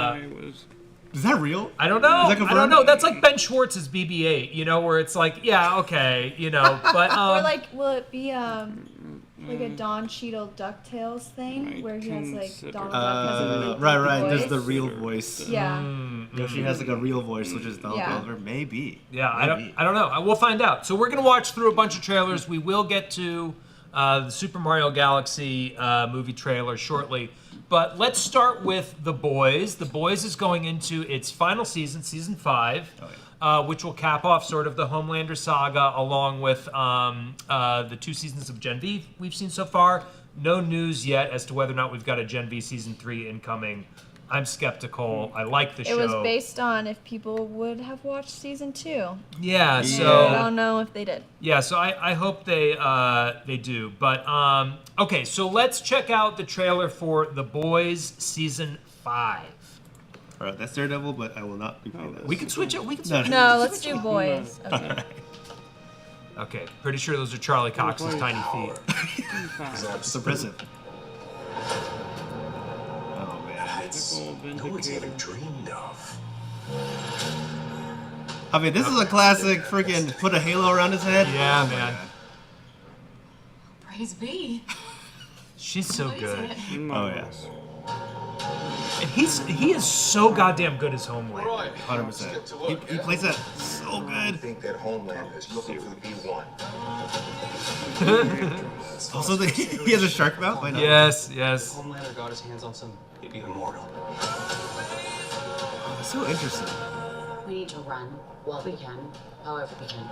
is that real? I don't know. I don't know. That's like Ben Schwartz as BB-8. You know, where it's like, yeah, okay, you know, but or like, will it be like a Don Cheadle DuckTales thing where he has like Donald Duck has a real right. voice? There's the real voice. Yeah. Yoshi has like a real voice, which is Donald Glover. Maybe. Yeah, I don't know. We'll find out. So we're gonna watch through a bunch of trailers. We will get to the Super Mario Galaxy movie trailer shortly. But let's start with The Boys. The Boys is going into its final season, season 5, which will cap off sort of the Homelander saga along with the 2 seasons of Gen V we've seen so far. No news yet as to whether or not we've got a Gen V season 3 incoming. I'm skeptical. I like the show. It was based on if people would have watched season 2. Yeah, so I don't know if they did. Yeah, so I hope they do. But okay, so let's check out the trailer for The Boys season 5. All right, that's Daredevil, but I will not be playing that. We can switch it. No, let's do Boys. Okay. Okay, pretty sure those are Charlie Cox's tiny feet. It's impressive. No one's even dreamed of. I mean, this is a classic freaking put a halo around his head. Yeah, man. Praise be. She's so good. Oh, yeah. And he is so goddamn good as Homelander. 100%. He plays that so good. I think that Homeland is looking for the B1. Also, he has a shark mouth? Why not? Yes. Homelander got his hands on some hippie immortal. It's so interesting. We need to run while we can, however we can.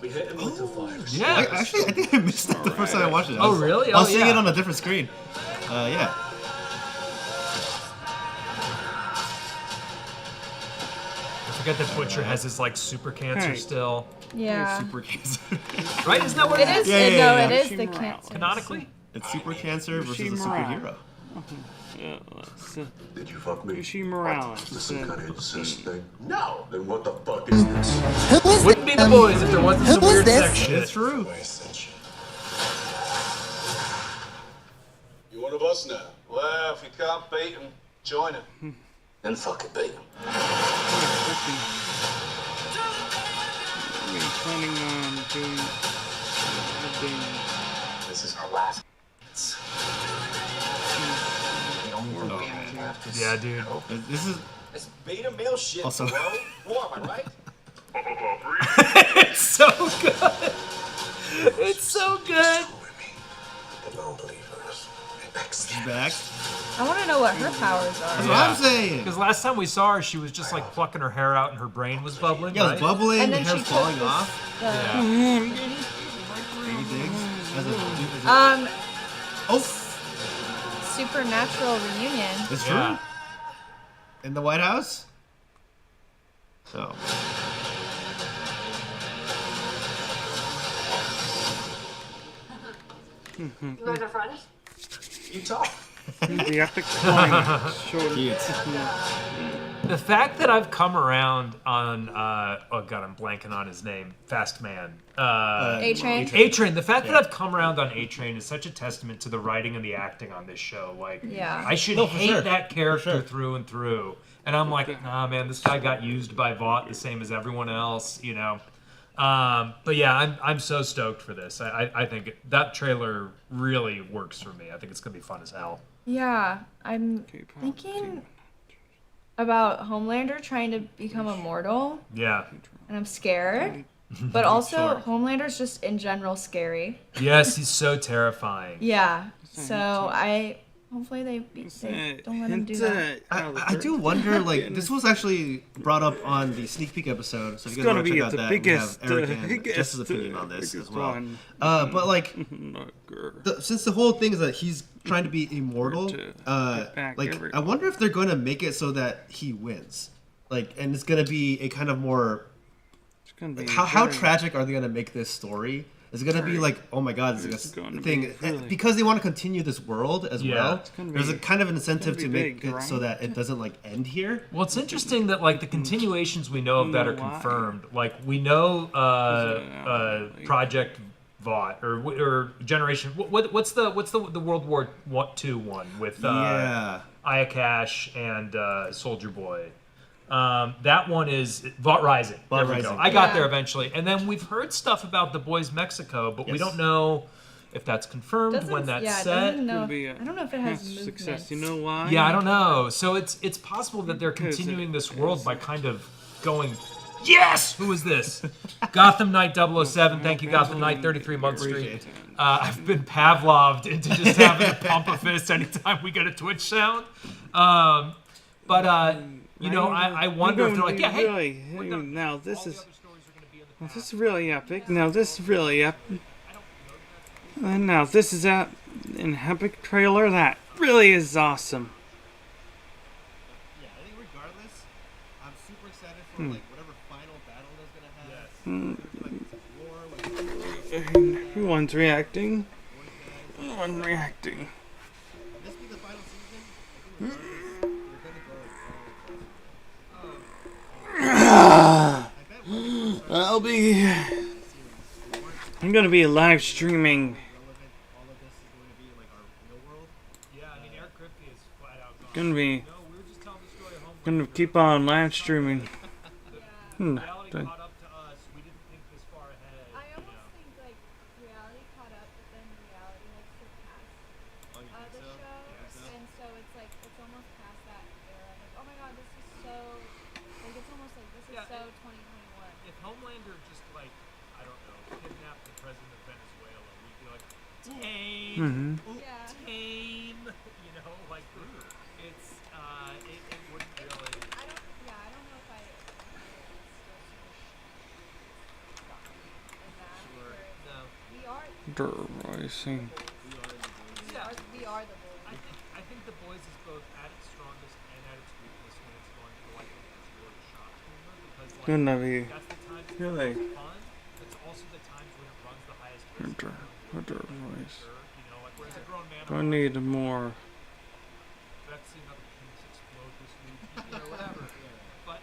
We hit him with the fires. Yeah. Actually, I think I missed that the first time I watched it. Oh, really? I was seeing it on a different screen. Yeah. I forget that Butcher has his like super cancer still. Yeah. Super cancer. Right? Isn't that what it is? Yeah. It is the cancer. Canonically? It's super cancer versus a superhero. Did you fuck me? She Morales. Is this some kind of incest thing? No. Then what the fuck is this? Who is Wouldn't be the boys if there wasn't some weird sex shit. It's true. You one of us now? Well, if you can't beat him, join him. Then fucking beat him. Planning on doing. This is our last. Yeah, dude. This is. It's beta male shit, Also. bro. War, am I right? It's so good. It's so good. She's back. I want to know what her powers are. That's what I'm saying. Because last time we saw her, she was just like plucking her hair out and her brain was bubbling. Yeah, it was right? bubbling, And the then hair she took falling this- off. Yeah. Oh, Supernatural reunion. it's true. Yeah. In the White House. So. You guys are friends? You talk. The epic climax. The fact that I've come around on, oh god, I'm blanking on his name, Fast Man. A-Train. A-Train. The fact that I've come around on A-Train is such a testament to the writing and the acting on this show. Like, Yeah. I should hate that character through and through. And I'm like, nah, man, this guy got used by Vought the same as everyone else, you know. But yeah, I'm so stoked for this. I think that trailer really works for me. I think it's gonna be fun as hell. Yeah, I'm thinking about Homelander trying to become immortal, Yeah. and I'm scared. But also, Homelander's just in general scary. Yes, he's so terrifying. Yeah, so hopefully they don't let him do that. I do wonder, like, this was actually brought up on the sneak peek episode, so if you guys want to check out that, biggest, we have Eric and Jess's opinion on this as well. But, like, since the whole thing is that he's trying to be immortal, like, I wonder if they're going to make it so that he wins. Like, and it's going to be a kind of more... How tragic are they going to make this story? Is it going to be like, oh my god, it's a thing? Because they want to continue this world as well, there's a kind of incentive to make it so that it doesn't like end here. Well, it's interesting that like the continuations we know of that are confirmed. Like we know Project Vought or Generation. What's the World War II one with Ayakash and Soldier Boy? That one is Vought Rising. There we go. I got there eventually. And then we've heard stuff about The Boys Mexico, but we don't know if that's confirmed, when that's set. I don't know if it has success. You know why? Yeah, I don't know. So it's possible that they're continuing this world by kind of going, yes! Who is this? Gotham Knight 007. Thank you, Gotham Knight 33 Month Street. I've been Pavloved into just having to pump a fist anytime we get a Twitch sound. You know, I wonder if they're like, yeah, hey, now this is really epic. Now this is really epic. And now this is an epic trailer that really is awesome. Yeah, I think regardless, I'm super excited for like whatever final battle that's gonna happen. Everyone's reacting. Everyone's reacting. This be the final season. I'm gonna be live streaming. Gonna keep on live streaming. Tame, you know, like it's it wouldn't really. I don't know if I Rising. We are the boys. I think the boys is both at its strongest and at its weakest when it's going for like its really shock humor because like Gonna be that's the times really it's fun. It's also the times when it runs the highest risk. Voice. You know, like whereas a grown man. I need more expect to see another penis explode this week, whatever. But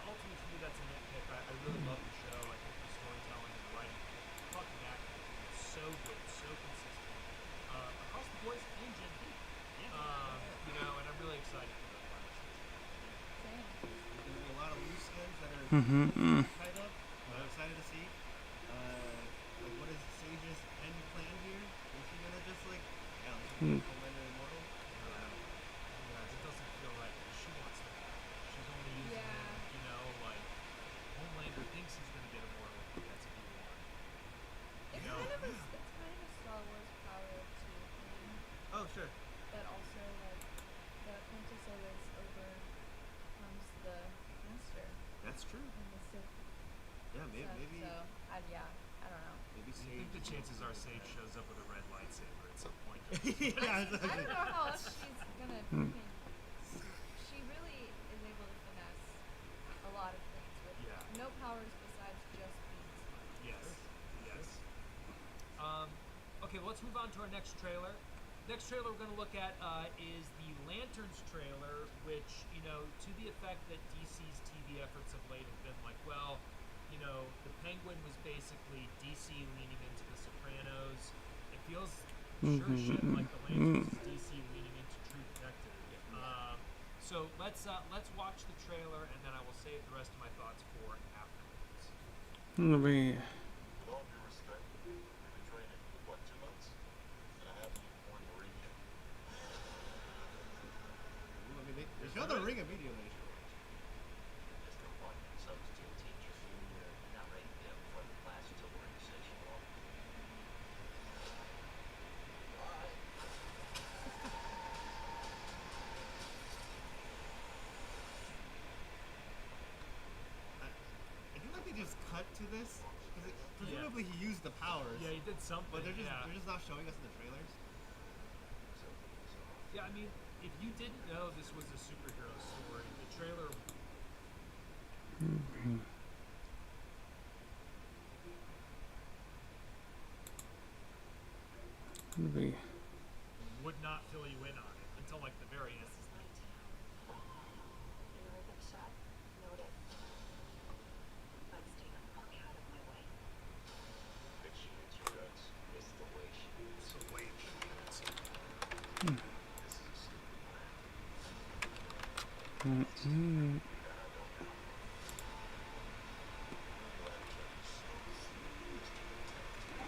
ultimately for me, that's a nitpick. I really love the show. I think the storytelling and the writing, the fucking acting, is so good, so consistent across the boys and Gen Z. And I'm really excited for the final season. There's going to be a lot of loose ends that are tied up. I'm excited to see. What is Sage's end plan here? Is she gonna just Homelander immortal? It doesn't feel right. She wants to. She's only using him, Homelander thinks he's gonna get immortal if he gets a new one. It's kind of a Star Wars power to him. Oh, sure. But also, the Princess always overcomes the Master. That's true. And the Sith. Yeah, maybe. I don't know. Maybe Sage. I think the chances are Sage shows up with a red lightsaber at some point. I don't know how else she's gonna. She really is able to finesse a lot of things with no powers besides just being smart. Yes. Okay, well, let's move on to our next trailer. Next trailer we're going to look at is the Lanterns trailer, which, to the effect that DC's TV efforts of late have been the Penguin was basically DC leaning into The Sopranos. It feels sure shit like the Lanterns is DC leaning into True Detective. So let's watch the trailer, and then I will save the rest of my thoughts for afterwards. It'll be. With all due respect, we've been training for 2 months? And I haven't even worn the ring yet. They showed the ring immediately. Mr. White, substitute teacher. You're not ready to get up in front of the class until the ring session long. I feel like they just cut to this. Presumably he used the powers. Yeah, he did something. But they're just not showing us in the trailers. Yeah, I mean, if you didn't know this was a superhero story, the trailer. Would not fill you in on it until the very end.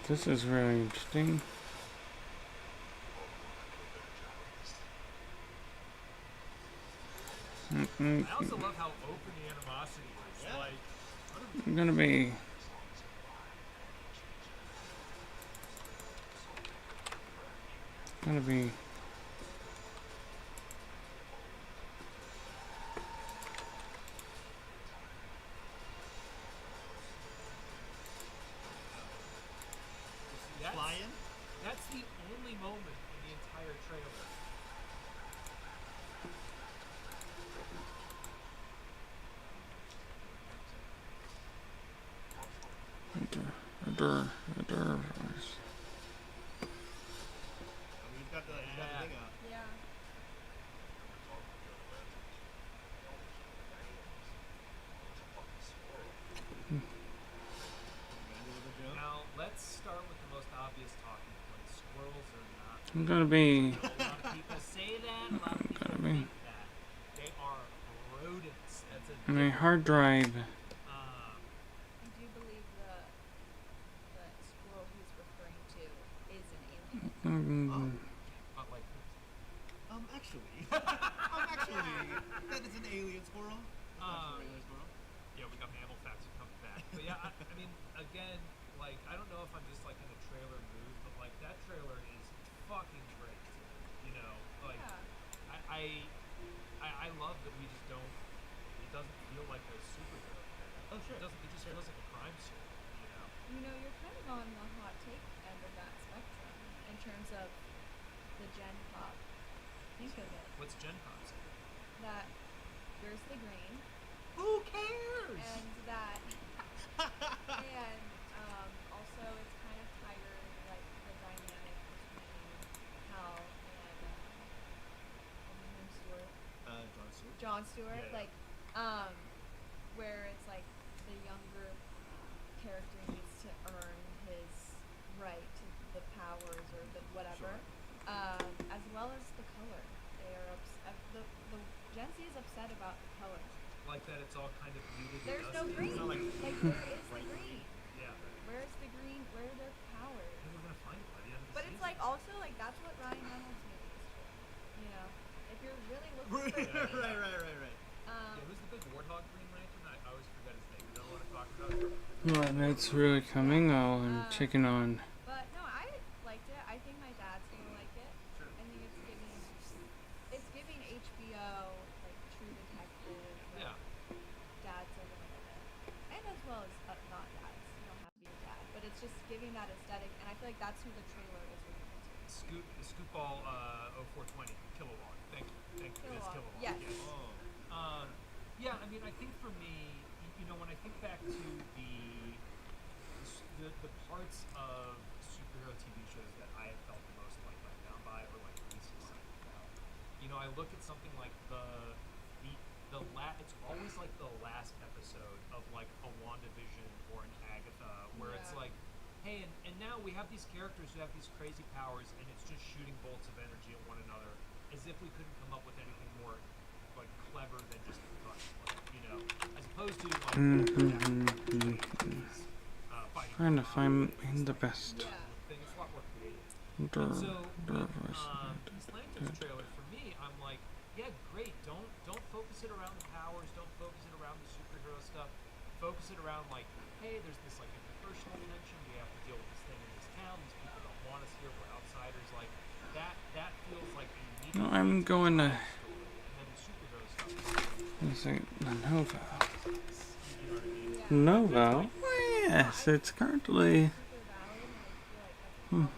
This is very interesting. I also love how open the animosity is. I'm gonna be. That's the only moment in the entire trailer. He's got the thing up. Yeah. Now, let's start with the most obvious talking point. Squirrels are not. I'm gonna be. A lot of people say that. A lot of people think that. They are rodents. That's a. My hard drive. I do believe the squirrel he's referring to is an alien. Actually, that is an alien squirrel. Not a regular squirrel. Yeah, we got mammal facts coming back. But yeah, I mean, again, I don't know if I'm just in a trailer mood, but that trailer is fucking great. I love that we just don't. It doesn't feel like a superhero. Oh sure. It just feels like a crime story. You're kind of on the hot take end of that spectrum in terms of the Gen Pop. Think of it. What's Gen Pop? That there's the green. Who cares? And that, and also it's kind of tired, the dynamic between Hal and Stewart, like, where it's like the younger character needs to earn his right to the powers or the whatever, as well as the color. They are upset. The Gen Z is upset about the color. Like that, it's all kind of muted. There's no green. Like where is the green? Yeah. Where's the green? Where are their powers? I think we're gonna find it by the end of the But it's like also like that's what Ryan Reynolds movies for. You know, if you're really looking for right. Yeah, who's the big warthog Green Lantern? I always forget his name. You don't want to talk about it. Well, that's really coming. Oh, I'm checking on. But no, I liked it. I think my dad's gonna like it. Sure. I think it's giving HBO like True Detective. Like, dads are gonna love it, and as well as not dads. You don't have to be a dad, but it's just giving that aesthetic, and I feel like that's who the trailer is referring to. Scoop Ball 0420 Kilowog. Thank you. It's Kilowog. Yes. Yeah, I mean, I think for me, you know, when I think back to the parts of superhero TV shows that I have felt the most like let down by or like least excited about, you know, I look at something like it's always like the last episode of like a WandaVision or an Agatha, where it's like, hey, and now we have these characters who have these crazy powers, and it's just shooting bolts of energy at one another, as if we couldn't come up with anything more like clever than just a gun, you know, as opposed to like Trying to find the best. thing. It's a lot more creative. So, this Lanterns trailer for me, I'm like, yeah, great. Don't focus it around the powers. Don't focus it around the superhero stuff. Focus it around like, hey, there's this like interpersonal tension. We have to deal with this thing in this town. These people don't want us here. We're outsiders. Like that feels like a neat. No, I'm going to. And then the superhero stuff. Let's see, the Nova. Nova? Yes, it's currently. Well,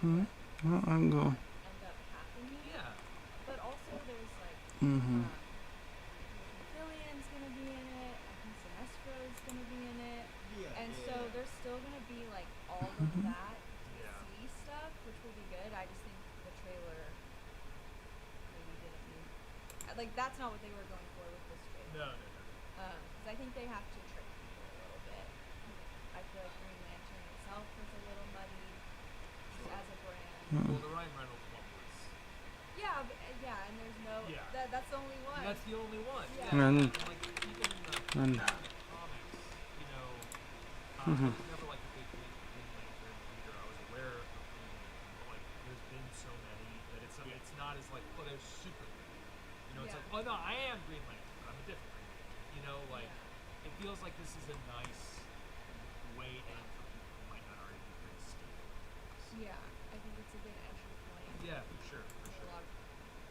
I'm going. Yeah. But also there's like Brilliance gonna be in it. I think Sinestro is gonna be in it. And so there's still gonna be like all of that DC stuff, which will be good. I just think the trailer maybe didn't need. Like that's not what they were going for with this trailer. No. Because I think they have to trick people a little bit. I feel like Green Lantern itself was a little muddy just as a brand. Well, the Ryan Reynolds one was. Yeah, and there's no. Yeah. That's the only one. That's the only one. Yeah. Like even And comics, you know, I was never like a big Green Lantern reader. I was aware of Green Lantern, but like there's been so many that it's not as like, oh, there's super Green Lantern. You know, it's like, oh no, I am Green Lantern, but I'm a different Green Lantern. You know, like it feels like this is a nice way in for people who might not already be pretty stable. Yeah, I think it's a good entry point. Yeah, for sure.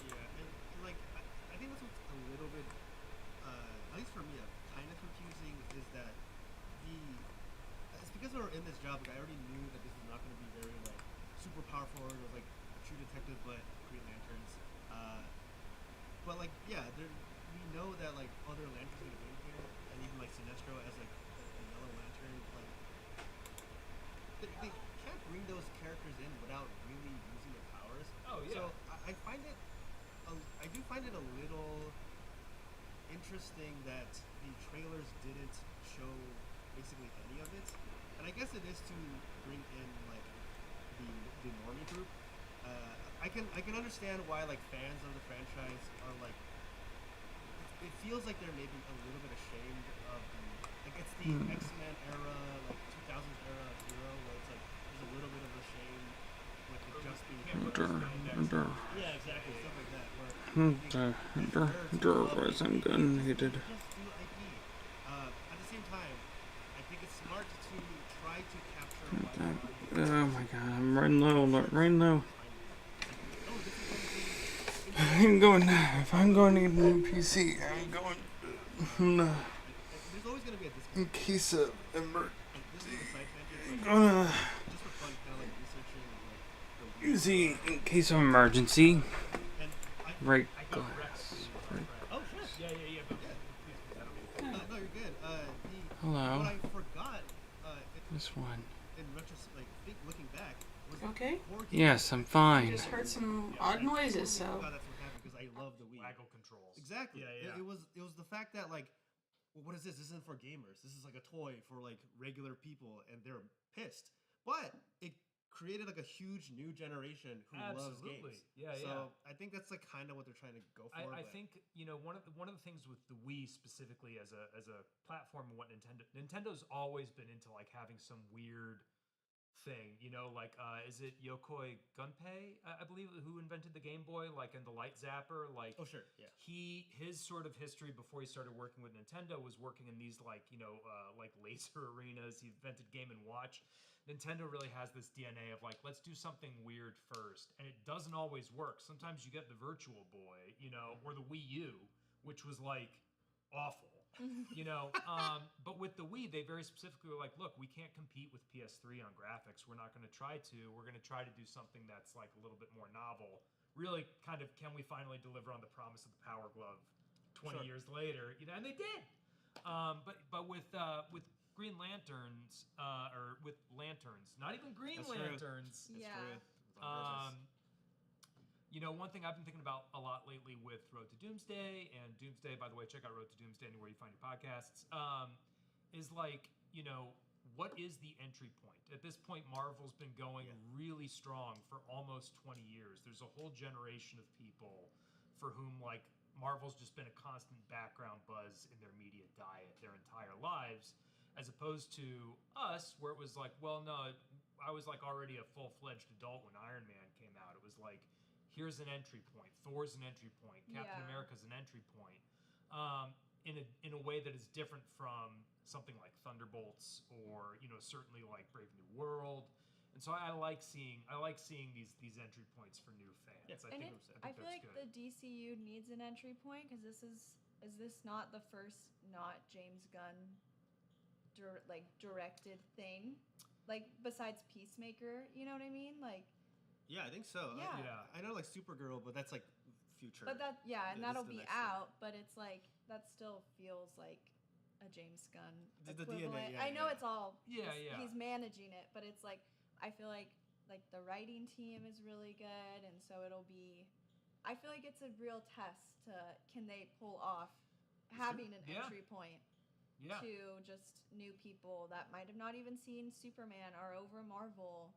Yeah, and like I think that's what's a little bit, at least for me, kind of confusing is that it's because we were in this job. Like I already knew that this was not going to be very like super powerful. It was like True Detective, but Green Lanterns. But like we know that like other lanterns are going to be in here, and even like Sinestro as like a yellow lantern. Like they can't bring those characters in without really using their powers. Oh yeah. So I find it. I do find it a little interesting that the trailers didn't show basically any of it, and I guess it is to bring in like the normie group. I can understand why like fans of the franchise are like. It feels like they're maybe a little bit ashamed of it's the X-Men era, like 2000s era of hero, where it's like there's a little bit of a shame with it just being. Yeah, exactly, stuff like that. wasn't good needed. At the same time, I think it's smart to try to capture. Oh my god, I'm running low. I'm going. If I'm going to get a new PC, I'm going. There's always going to be a discount. In case of emergency, I'm gonna. gonna. Just for fun, kind of like researching like. Usually, in case of emergency, right glass. Oh shit! Yeah. No, you're good. Hello. What I forgot. This one. In retrospect, looking back. Okay. Yes, I'm fine. Just heard some odd noises, so. because I love the Wii. Waggle controls. Exactly. Yeah. It was the fact that like, well, what is this? This isn't for gamers. This is like a toy for like regular people, and they're pissed. But it created like a huge new generation who loves games. So I think that's like kind of what they're trying to go for. I think one of the things with the Wii specifically as a platform and what Nintendo's always been into like having some weird thing, like is it Yokoi Gunpei, I believe, who invented the Game Boy, like, and the light zapper, like, oh sure, yeah, his sort of history before he started working with Nintendo was working in these like like laser arenas. He invented Game & Watch. Nintendo really has this DNA of like, let's do something weird first, and it doesn't always work. Sometimes you get the Virtual Boy, or the Wii U, which was like awful. But with the Wii, they very specifically were like, look, we can't compete with PS3 on graphics. We're not going to try to. We're going to try to do something that's like a little bit more novel. Really kind of, can we finally deliver on the promise of the Power Glove 20 years later? And they did. But with Green Lanterns, or with Lanterns, not even Green Lanterns. That's true. One thing I've been thinking about a lot lately with Road to Doomsday, and Doomsday, by the way, check out Road to Doomsday anywhere you find your podcasts, is like, what is the entry point? At this point, Marvel's been going really strong for almost 20 years. There's a whole generation of people for whom, like, Marvel's just been a constant background buzz in their media diet their entire lives, as opposed to us, where it was like, well, no, I was like already a full-fledged adult when Iron Man came out. It was like, here's an entry point. Thor's an entry point. Captain America's an entry point. In a way that is different from something like Thunderbolts or certainly like Brave New World. And so I like seeing these entry points for new fans. I feel like the DCU needs an entry point because is this not the first not James Gunn directed thing, like besides Peacemaker? You know what I mean? Like. Yeah, I think so. Yeah. I know like Supergirl, but that's like future. But and that'll be out, but it's like that still feels like a James Gunn equivalent. The DNA, I know it's all he's managing it, but it's like I feel like the writing team is really good, and so it'll be. I feel like it's a real test to can they pull off having an entry point to just new people that might have not even seen Superman or over Marvel.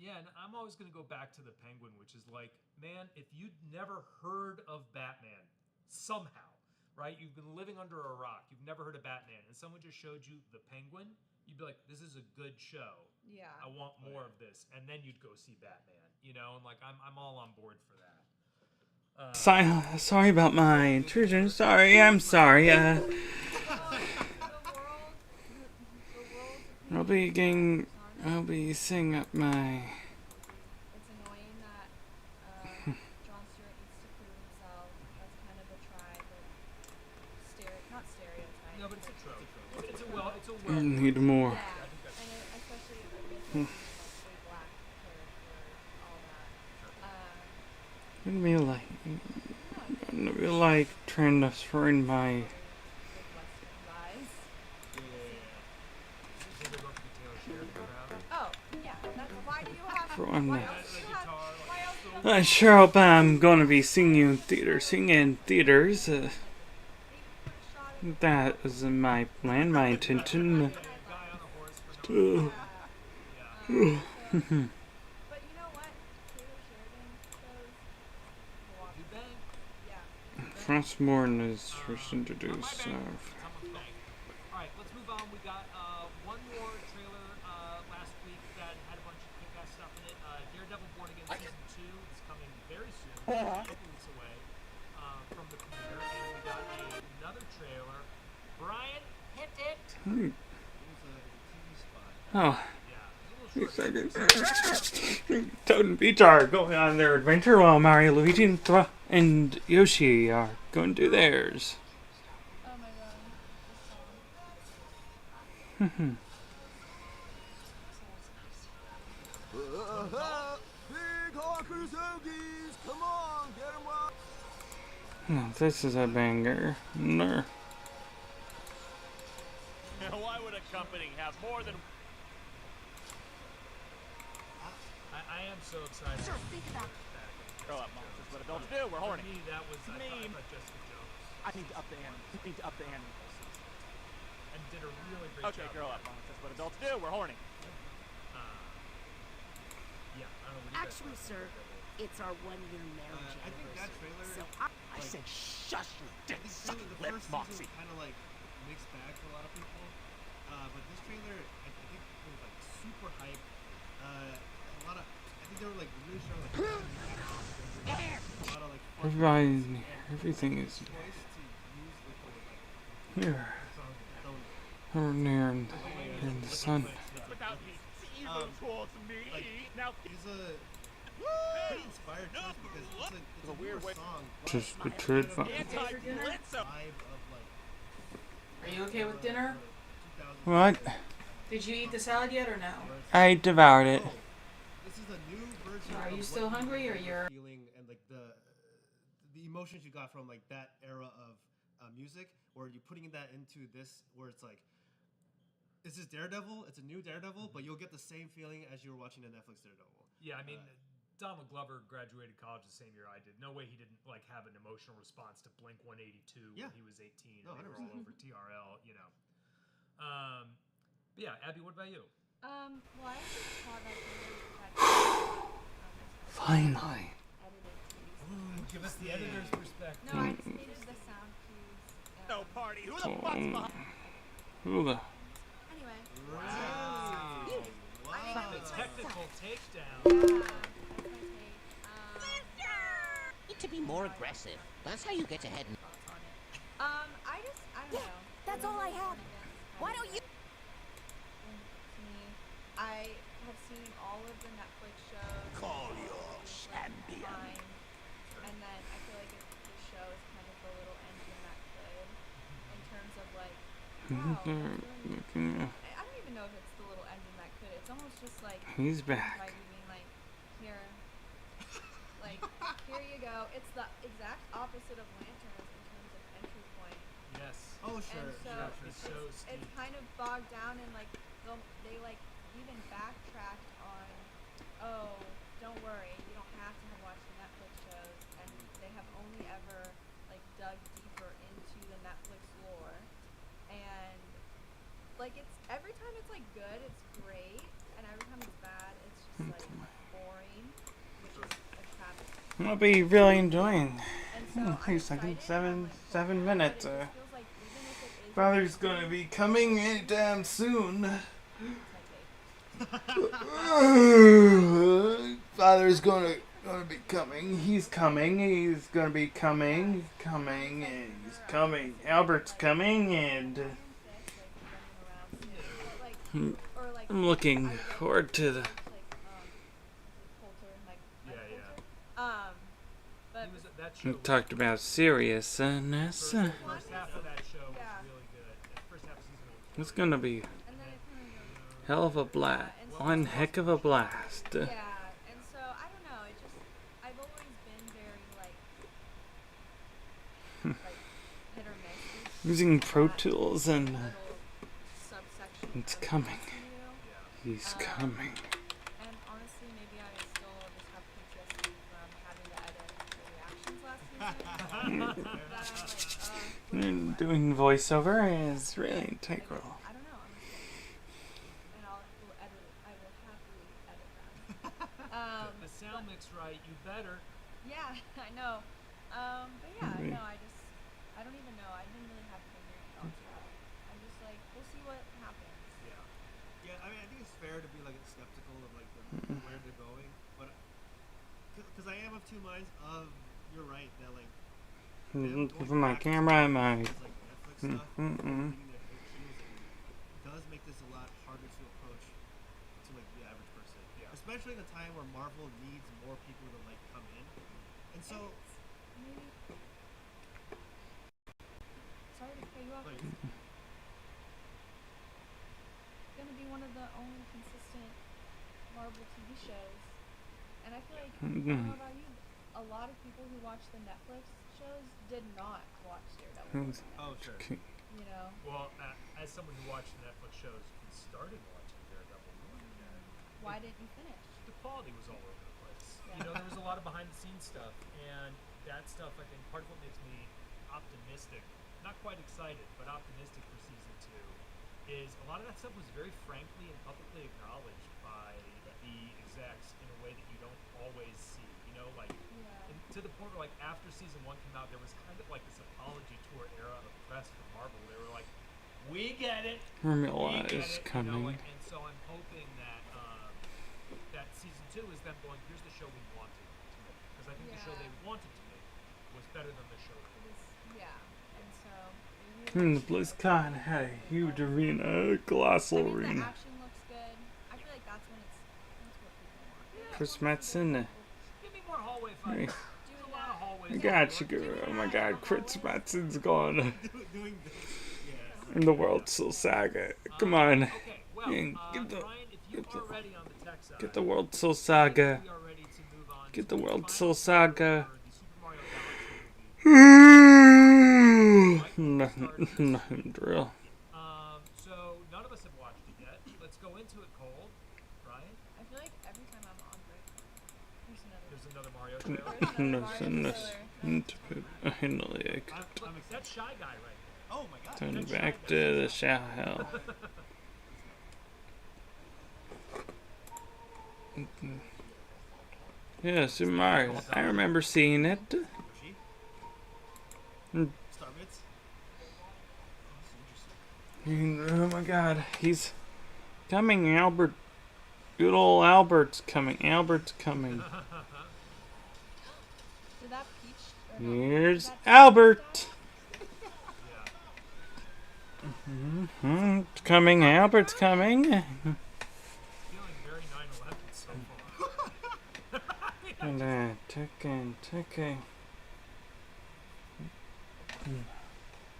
Yeah, and I'm always going to go back to the Penguin, which is like, man, if you'd never heard of Batman, somehow, right? You've been living under a rock. You've never heard of Batman, and someone just showed you the Penguin, you'd be like, this is a good show. Yeah. I want more of this. And then you'd go see Batman, and like, I'm all on board for that. Sorry about my intrusion. I'm sorry. I'll be seeing up my. It's annoying that Jon Stewart needs to prove himself. That's kind of a try, but not stereotype. No, but it's a trope. It's a well. Need more. Yeah, and especially with a black character, all that. I feel like trying to throw my. I sure hope I'm gonna be seeing you in theaters. That was my plan, my intention. But you know what? Frostmourne is first introduced. Alright, let's move on. We got one more trailer last week that had a bunch of kick-ass stuff in it. Daredevil Born Again Season 2 is coming very soon, a couple weeks away from the premiere. And we got another trailer. Brian, hit it! Oh. 2 seconds. Toad and Peach are going on their adventure while Mario, Luigi, and Yoshi are going to do theirs. Oh my god. Big Hawkers Hoagies! Come on, get 'em up! Oh, this is a banger. No. Why would a company have more than... I am so excited. Sure, think about Grow up, Mom. That's what adults do. We're horny. For me, that was I Meme. thought Jessica Jones. I need to up the ante. Need to up the ante. And did a really great Okay, job. grow up, Mom. That's what adults do. We're horny. Yeah, I don't know what you guys Actually, sir, it's our one-year marriage I think that anniversary. trailer. So I said, shush your dick sucking The lips, first Moxie. season kind of like mixed bag for a lot of people, but this trailer, I think it was like super hype. A lot of, I think they were like really showing like a lot of like Everybody's near. Everything is here. Over near in the sun. Without me, evil towards me. Now it's a pretty inspired choice because it's a weird song. Just betrayed by. Are you okay with dinner? What? Did you eat the salad yet or no? I devoured it. This is a new version. Are you still hungry or you're feeling and like the emotions you got from like that era of music, or you putting that into this where it's like, this is Daredevil. It's a new Daredevil, but you'll get the same feeling as you were watching the Netflix Daredevil. Yeah, I mean, Donald Glover graduated college the same year I did. No way he didn't like have an emotional response to Blink 182 when he was 18 and they were all over TRL, you know. But yeah, Abby, what about you? Well, I actually saw that Finally. Give us the editor's perspective. No, I just needed the sound cues. No party. Who the fuck's behind? Who the? Anyway. Wow. The technical takedown. Need to be more aggressive. That's how you get ahead. I don't know. That's all I have. Why don't you? I have seen all of the Netflix shows. Call your champion. And then I feel like the show is kind of the little engine that could, in terms of like, wow. I don't even know if it's the little engine that could. It's almost just like He's back. By being like, here you go. It's the exact opposite of Lanterns in terms of entry point. Yes. Oh sure. And so it's kind of bogged down and like they like even backtracked on, oh, don't worry, you don't have to have watched the Netflix shows, and they have only ever like dug deeper into the Netflix lore, and like it's every time it's like good, it's great, and every time it's bad, it's just like boring, which is a travesty. I'll be really enjoying. Wait a second, 7 minutes. Father's gonna be coming anytime soon. Father's gonna be coming. He's coming. He's gonna be coming. And he's coming. Albert's coming, and I'm looking forward to the. We talked about seriousness. First half of that show was really good. First half of season 1. It's gonna be hell of a blast. One heck of a blast. Yeah, and so I don't know. It just I've always been very like hit or miss. Using Pro Tools and it's coming. He's coming. And honestly, maybe I still just have PTSD from having to edit the reactions last season. And doing voiceover is really integral. I don't know. And I will happily edit them. The sound mix right, you better. Yeah, I know. But yeah, no, I don't even know. I didn't really have figured thoughts about it. I'm just like, we'll see what happens. Yeah, I mean, I think it's fair to be like skeptical of like where they're going, but because I am of two minds. You're right that like. For my camera and my. Does make this a lot harder to approach to like the average person, especially in a time where Marvel needs more people to like come in, and so. Maybe. Sorry to cut you off. It's gonna be one of the only consistent Marvel TV shows, and I feel like I don't know about you, a lot of people who watch the Netflix shows did not watch Daredevil. Oh sure. You know. Well, as someone who watched the Netflix shows and started watching Daredevil, why didn't you finish? The quality was all over the place. you know, there was a lot of behind-the-scenes stuff, and that stuff, I think, part of what makes me optimistic, not quite excited, but optimistic for season 2, is a lot of that stuff was very frankly and publicly acknowledged by the execs in a way that you don't always see. You know, like to the point where, like, after season 1 came out, there was kind of like this apology tour era of press for Marvel. They were like, "We get it. Formula is coming." You know, and so I'm hoping that that season 2 is them going, "Here's the show we wanted to make," because I think the show they wanted to make was better than the show. And so. The BlizzCon had a huge arena, a colossal arena. The action looks good. I feel like that's when that's what people want. Chris Metzen. Give me more hallway fights. Do a lot of hallways. I got you, girl. Oh my God, Chris Metzen's gone. In the World Soul Saga. Come on. Get the World Soul Saga. Get the World Soul Saga. Nothing drill. So none of us have watched it yet. Let's go into it cold, Ryan. I feel like every time I'm on break, there's another Mario trailer. That's Shy Guy right there. Oh my God. Turn back to the shower hell. Yeah, Super Mario. I remember seeing it. Oh my God, he's coming, Albert. Good old Albert's coming. Albert's coming. Here's Albert. It's coming. Albert's coming. And ticking.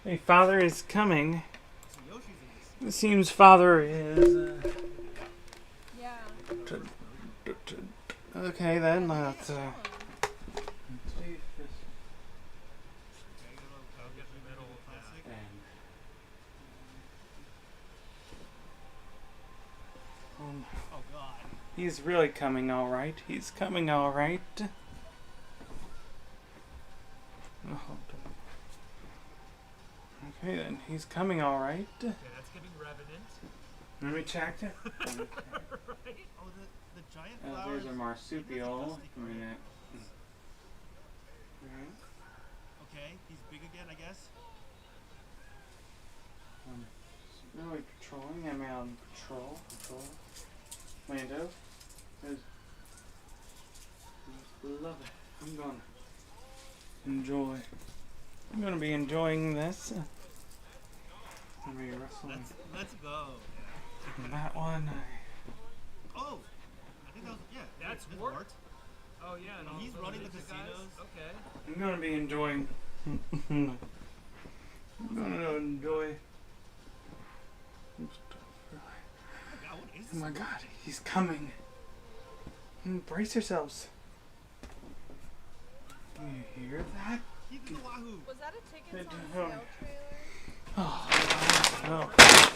Hey, Father is coming. It seems Father is. Okay, then let's. He's really coming all right. He's coming all right. Okay, then he's coming all right. Okay, that's giving Revenant. Let me check it. Right? Oh, the giant flowers. There's a marsupial. Okay, he's big again, I guess. Really patrolling. I'm out on patrol. Lando. Love it. I'm gonna enjoy. I'm gonna be enjoying this. I'm gonna be wrestling. Let's go. That one. Oh, I think that was That's Wart. Oh yeah, and he's running the casinos. Okay. I'm gonna be enjoying. I'm gonna enjoy. Oh my God, he's coming. Brace yourselves. You hear that? Was that a Tickets on Oh. Sale trailer?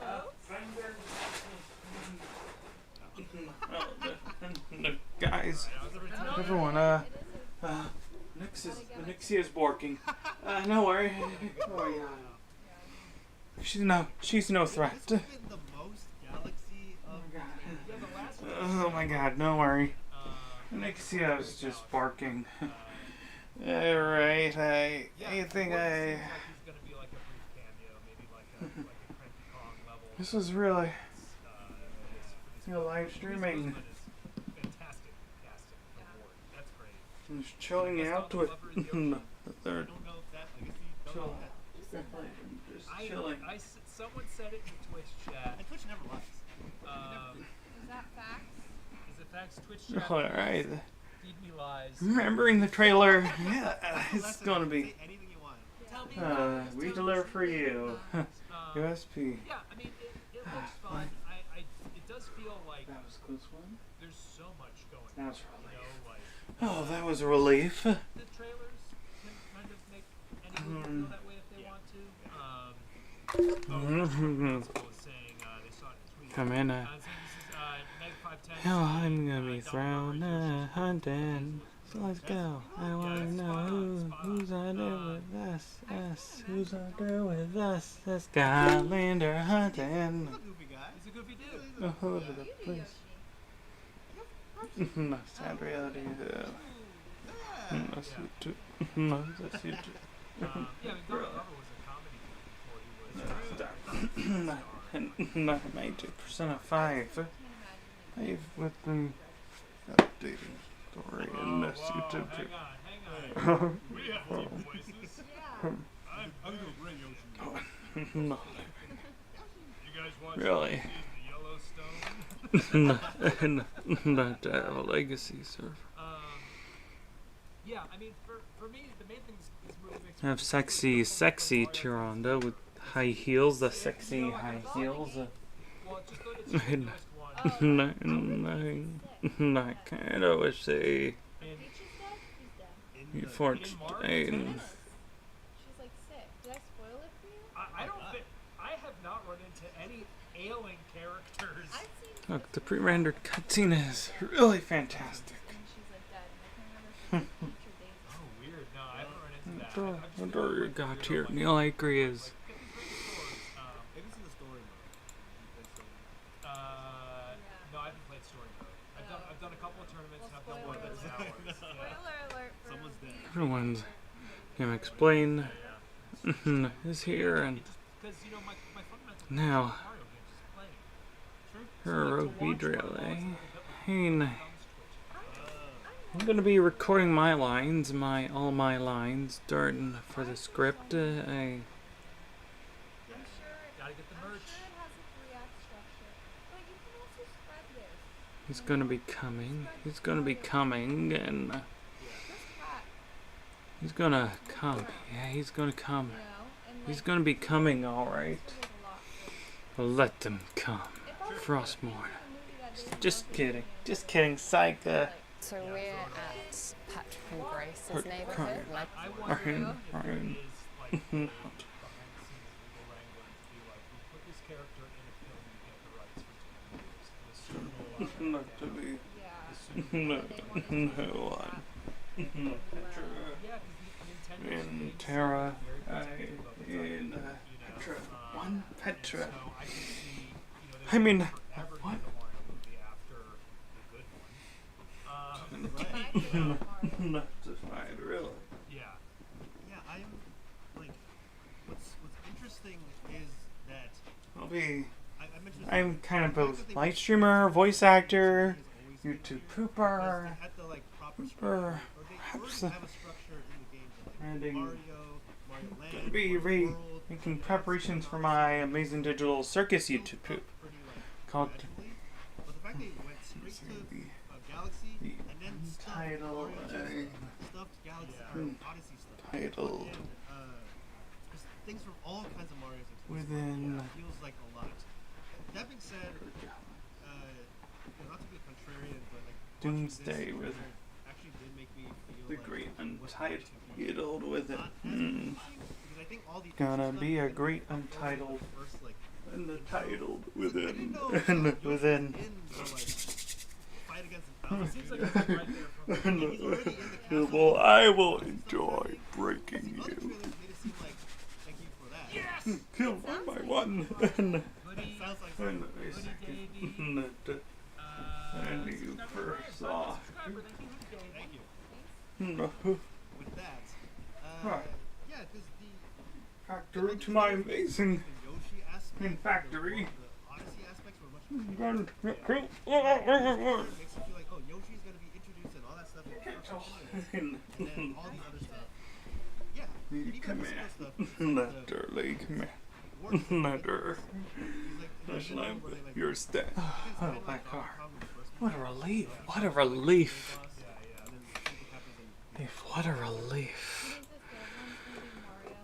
Oh. No, guys, everyone, Nixie is barking. No worry. Oh yeah. She's no threat. Oh my God, no worry. Nixia's just barking. Alright, I think this was really live streaming. Just chilling out with the third. Just chilling. Someone said it in the Twitch chat. And Twitch never lies. Is that facts? Is it facts? Twitch chat. Alright. Feed me lies. Remembering the trailer. Yeah, it's gonna be. Anything you want. We deliver for you. USP. Yeah, I mean, it looks fun. It does feel like that was a close one. There's so much going that on. Was relief. You know, oh, that was a relief. The trailers can kind of make anyone feel that way if they want to. Come in. Saying, they saw it in tweet. Come in. Saying this is Mega Hell, I'm gonna be thrown hunting. So let's go. I wanna know who's out there with us. Us. Who's out there with us? Let's go. Skylander hunting. He's a goofy dude. All over the place. No, sad reality. That's you too. No, that's you too. Not 90% of 5. 5 with the updating story in this YouTube. No. Really? Not a legacy server. Yeah, I mean, for me, the main thing is really makes I have sexy Tyrande with high heels, the sexy high heels. I kind of wish they forged She's like sick. Did I spoil it for you? I don't think I have not run into any ailing characters. Look, the pre-rendered cutscene is really fantastic. Oh, weird. No, I haven't run into that. What do you got here? Neil Acree is. No, I haven't played story mode. I've done a couple of tournaments and I've done one of those hours. Spoiler alert. Someone's dead. Everyone's gonna explain is here and now her Rogue eh? I mean, I'm gonna be recording my lines, all my lines, starting for the script. He's gonna be coming. He's gonna be coming, and he's gonna come. Yeah, he's gonna come. He's gonna be coming, all right. Let them come. Frostmourne. Just kidding. Just kidding. Psych. So we're at Patrick and Grace's neighborhood. Ryan. Not to be. No one. In Terra, in Petra. One Petra. I mean, what? Not defined, really. Yeah, I'm like, what's interesting is that I'm kind of both live streamer, voice actor, YouTube pooper, perhaps gonna be making preparations for my Amazing Digital Circus YouTube poop called titled things from all kinds of Mario's within feels like a lot. That being said, not to be contrarian, but like Doomsday with actually did make me feel the great untitled with it. Gonna be a great untitled and the titled within and within. Well, I will enjoy breaking you. Kill one by one. And you first saw. With that, yeah, because factor to my amazing factory. Odyssey aspects were much makes you feel like, oh, Yoshi's gonna be introduced and all that stuff. And then all the other stuff. Yeah, come here. Letterly, come here. Letter. Your stat. Oh, my car. What a relief. What a relief. What a relief.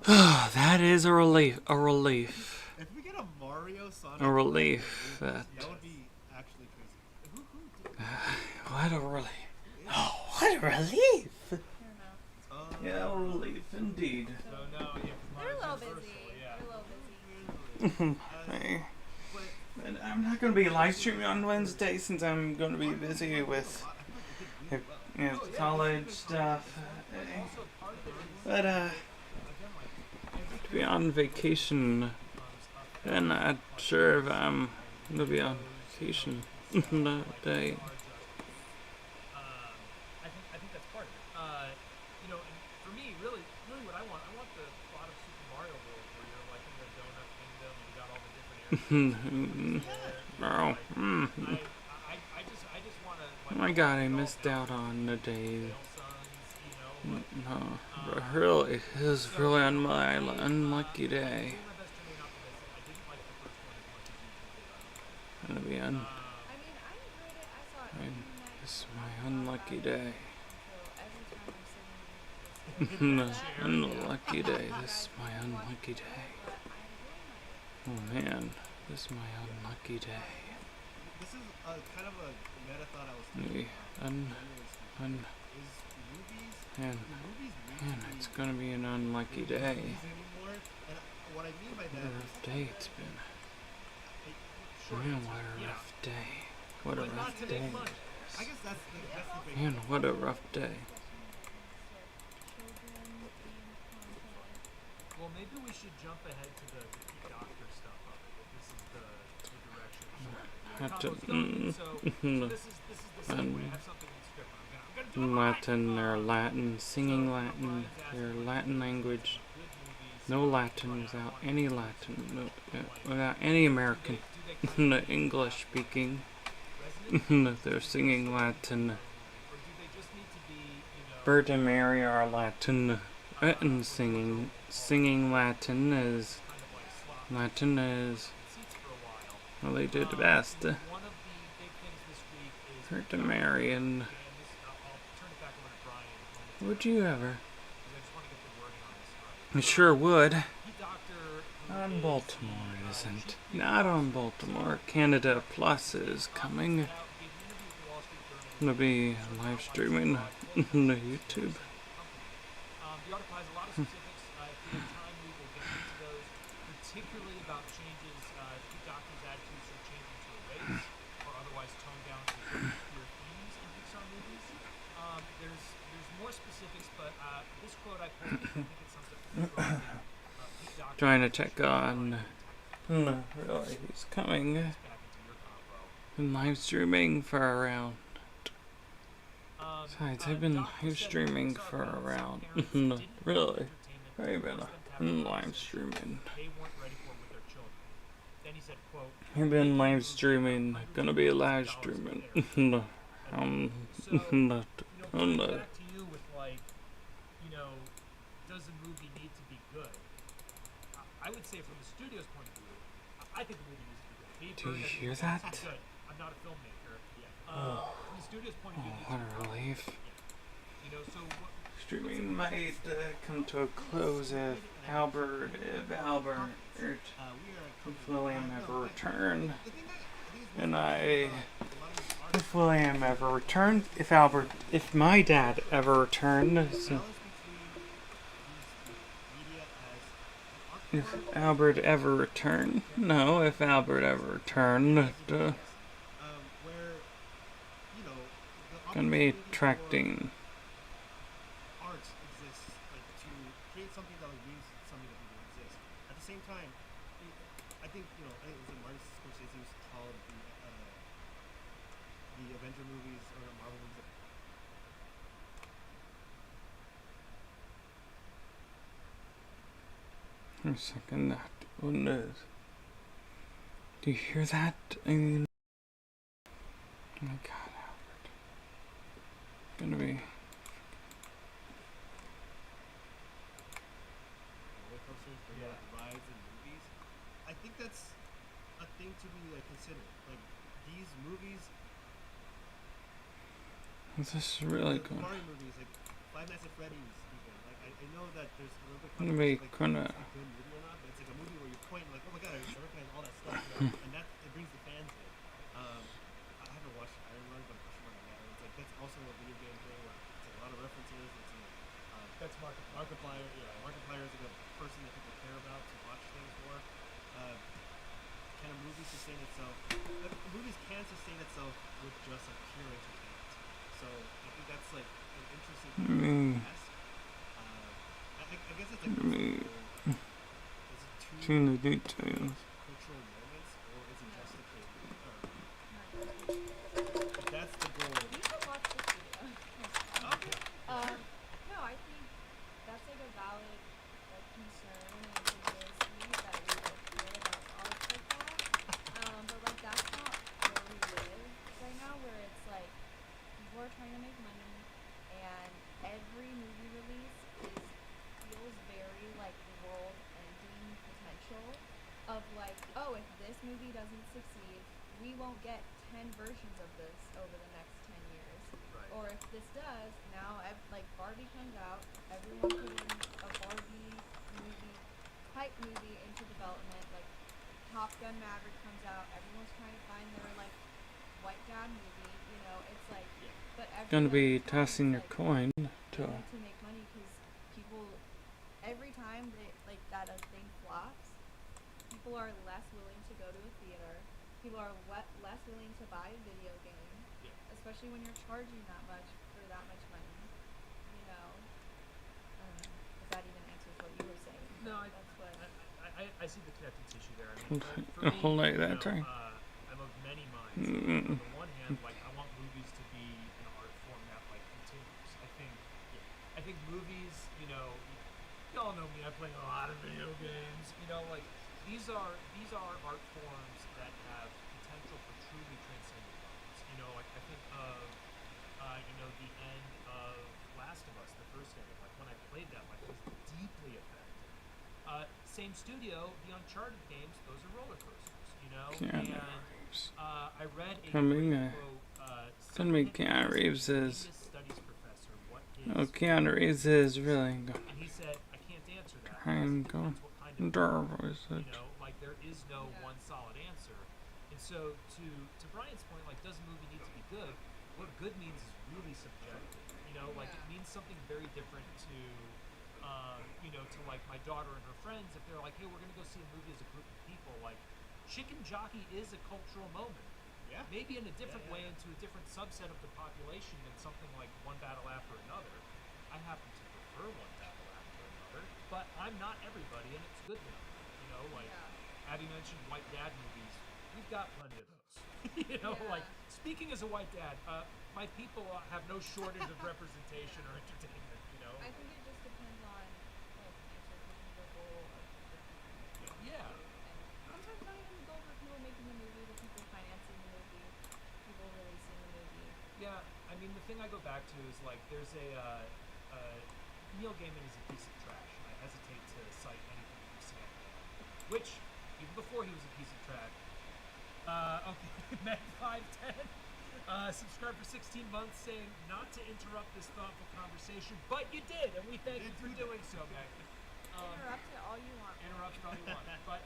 That is a relief. A relief. If we get a Mario Sonic, a relief. That would be actually crazy. What a relief. Oh, what a relief. Yeah, a relief indeed. They're a little busy. Hey. And I'm not going to be live streaming on Wednesday since I'm going to be busy with college stuff. But be on vacation. And not sure if I'm going to be on vacation that day. I think that's part of it. You know, and for me, really what I want the plot of Super Mario World where you're like in the Donut Kingdom and you got all the different areas. I just want to. Oh my god, I missed out on the day. No, but really, it was really on my unlucky day. Gonna be this is my unlucky day. Unlucky day. This is my unlucky day. Oh man, this is my unlucky day. This is kind of a meta thought I was Maybe man, it's gonna be an unlucky day. What I mean by What a rough day it's been. Man, what a rough day. What a rough day. Man, what a rough day. Well, maybe we should jump ahead to the doctor stuff of it. This is the direction. So this is the segue. I have something in script. Latin or Latin, singing Latin, your Latin language. No Latin without any Latin, without any American English speaking. They're singing Latin. Bert and Mary are Latin. And singing Latin is well, they did the best. Bert and Mary, and would you ever? I sure would. On Baltimore isn't. Not on Baltimore. Canada Plus is coming. Gonna be live streaming on YouTube. The article has a lot of specifics. If we have time, we will get into those, particularly about changes doctors' attitudes are changing to erase or otherwise tone down to clear themes in Pixar movies. There's more specifics, but this quote I pulled, I think it sums up pretty broadly. Trying to check on. Really, he's coming. Been live streaming for around. Besides, I've been live streaming for around. Really, I've been live streaming. I've been live streaming. Gonna be live streaming. Does a movie need to be good? I would say from the studio's point of view, I think the movie needs to be good. Do you hear that? I'm not a filmmaker. From the studio's point of view, What a relief. So Streaming might come to a close if William ever returned. And if William ever returned, if my dad ever returned, so if Albert ever returned, if Albert ever returned, gonna be attracting. Art exists to create something that means something that didn't exist. At the same time, I think it was Martin Scorsese who's called the Avenger movies or the Marvel movies. For a second, that one is. Do you hear that? I mean, oh my God, Albert. Gonna be. Rise in movies. I think that's a thing to be considered. Like these movies. This is really the good. Mario movies, like Five Nights at Freddy's, even. Like I know that there's a little bit. Gonna be like, kinda. it's a good movie or not, but it's like a movie where you're pointing like, oh my God, I recognize all that stuff, and that it brings the fans in. I haven't watched Iron Man, but I'm sure on that. It's like that's also a video game thing where it's like a lot of references. It's that's Markiplier. Yeah, Markiplier is like a person that people care about to watch things for. Can a movie sustain itself. Movies can sustain itself with just like pure entertainment. So I think that's like an interesting thing to ask. I guess it's like is it Too the details. cultural moments, or is it just a if that's the goal. You should watch the video. Okay. No, I think that's like a valid like concern and curiosity that we would care about art like that. But like that's not where we live right now, where it's like people are trying to make money, and every movie release feels very like world-ending potential. Of like, oh, if this movie doesn't succeed, we won't get 10 versions of this over the next 10 years. Right. Or if this does, now like Barbie comes out, everyone putting a Barbie movie, type movie into development. Like Top Gun Maverick comes out, everyone's trying to find their like white dad movie. You know, it's like, but Gonna be everyone tossing your like, coin they to. need to make money because people, every time they like that a thing flops, people are less willing to go to a theater. People are less willing to buy a video game, especially when you're charging that much for that much money. You know, if that even answers what you were saying. No, that's what I see the connective tissue there. I mean, for me, Hold like that, you know, right? I'm of many minds. On the one hand, like I want movies to be an art form that like continues. I think movies, you know, y'all know me. I play a lot of video games. You know, like these are art forms that have potential for truly transcendent moments. You know, like I think of you know, the end of Last of Us, the first game. Like when I played that, like it was deeply effective. Same studio, the Uncharted games, those are roller coasters, you know? Keanu And I read a Coming, great quote, gonna be Keanu Reeves is. studies professor, what Oh, Keanu Reeves is really and he said, I can't answer that. kind because of. it depends what kind of movie, Is you it? know, like there is no one solid answer. And so to Brian's point, like does a movie need to be good? What good means is really subjective. You know, like it means something very different to you know, to like my daughter and her friends, if they're like, hey, we're gonna go see a movie as a group of people, like Chicken Jockey is a cultural moment. Yeah. Maybe in a different way into a different subset of the population than something like One Battle After Another. I happen to prefer One Battle After Another, but I'm not everybody, and it's good enough. You know, like Abby mentioned white dad movies. We've got plenty of those. You know, like speaking as a white dad, my people have no shortage of representation or entertainment. You know. I think it just depends on like the goal of the people. Yeah. And sometimes not even the goal for people making the movie, the people financing the movie, people releasing the movie. Yeah, I mean the thing I go back to is like there's a Neil Gaiman is a piece of trash, and I hesitate to cite anything from Sandman, which even before he was a piece of trash. Okay, Meg510 subscribed for 16 months, saying not to interrupt this thoughtful conversation, but you did, and we thank you for doing so, Meg. Interrupt it all you want. Interrupt it all you want. But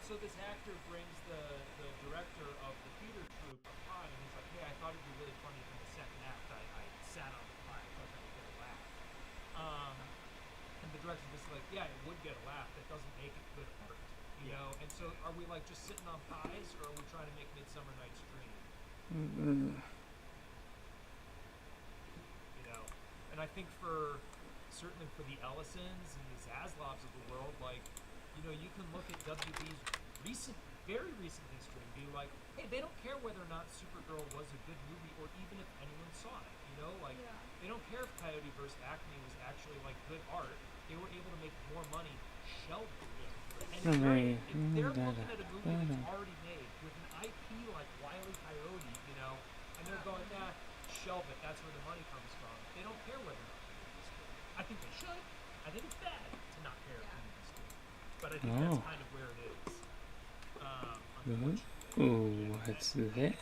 so this actor brings the director of the theater troupe a pie, and he's like, hey, I thought it'd be really funny if in the second act I sat on the pie. I thought that would get a laugh. And the director's just like, yeah, it would get a laugh. That doesn't make it good art. You know, and so are we like just sitting on pies, or are we trying to make Midsummer Night's Dream? You know, and I think certainly for the Ellisons and the Zaslavs of the world, like, you know, you can look at WB's very recent history and be like, hey, they don't care whether or not Supergirl was a good movie, or even if anyone saw it. You know, like they don't care if Coyote vs. Acme was actually like good art. They were able to make more money shelving it. And if they're looking at a movie that's already made with an IP like Wile E. Coyote, you know, and they're going, nah, shelve it. That's where the money comes from. They don't care whether or not the movie's good. I think they should. I think it's bad to not care if the movie's good. But I think that's kind of where it is. Oh, what's that?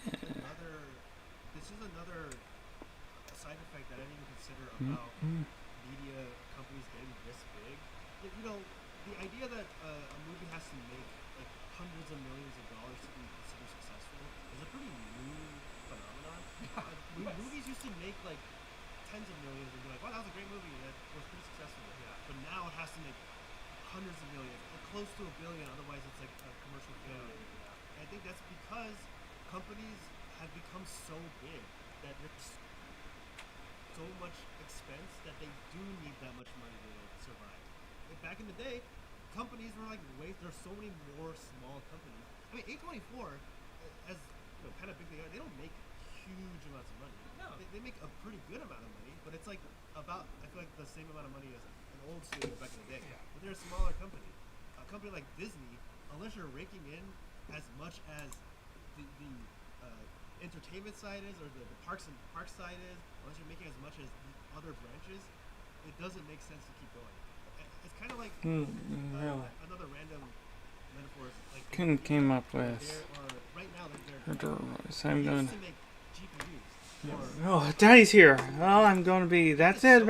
This is another side effect that I didn't even consider about media companies getting this big. You know, the idea that a movie has to make like hundreds of millions of dollars to be considered successful is a pretty new phenomenon. Movies used to make like tens of millions and be like, wow, that was a great movie that was pretty successful. Yeah. But now it has to make hundreds of millions, or close to $1 billion, otherwise it's like a commercial failure. I think that's because companies have become so big that there's so much expense that they do need that much money to survive. Like back in the day, companies were like there's so many more small companies. I mean, A24, as kind of big they don't make huge amounts of money. No. They make a pretty good amount of money, but it's like about, I feel like the same amount of money as an old studio back in the day. Yeah. But they're a smaller company. A company like Disney, unless you're raking in as much as the entertainment side is, or the park side is, unless you're making as much as the other branches, it doesn't make sense to keep going. It's kind of like really. Another random metaphor. Like Came up with. Right now, I'm going. Oh, Daddy's here. Well, I'm going to be. That's it.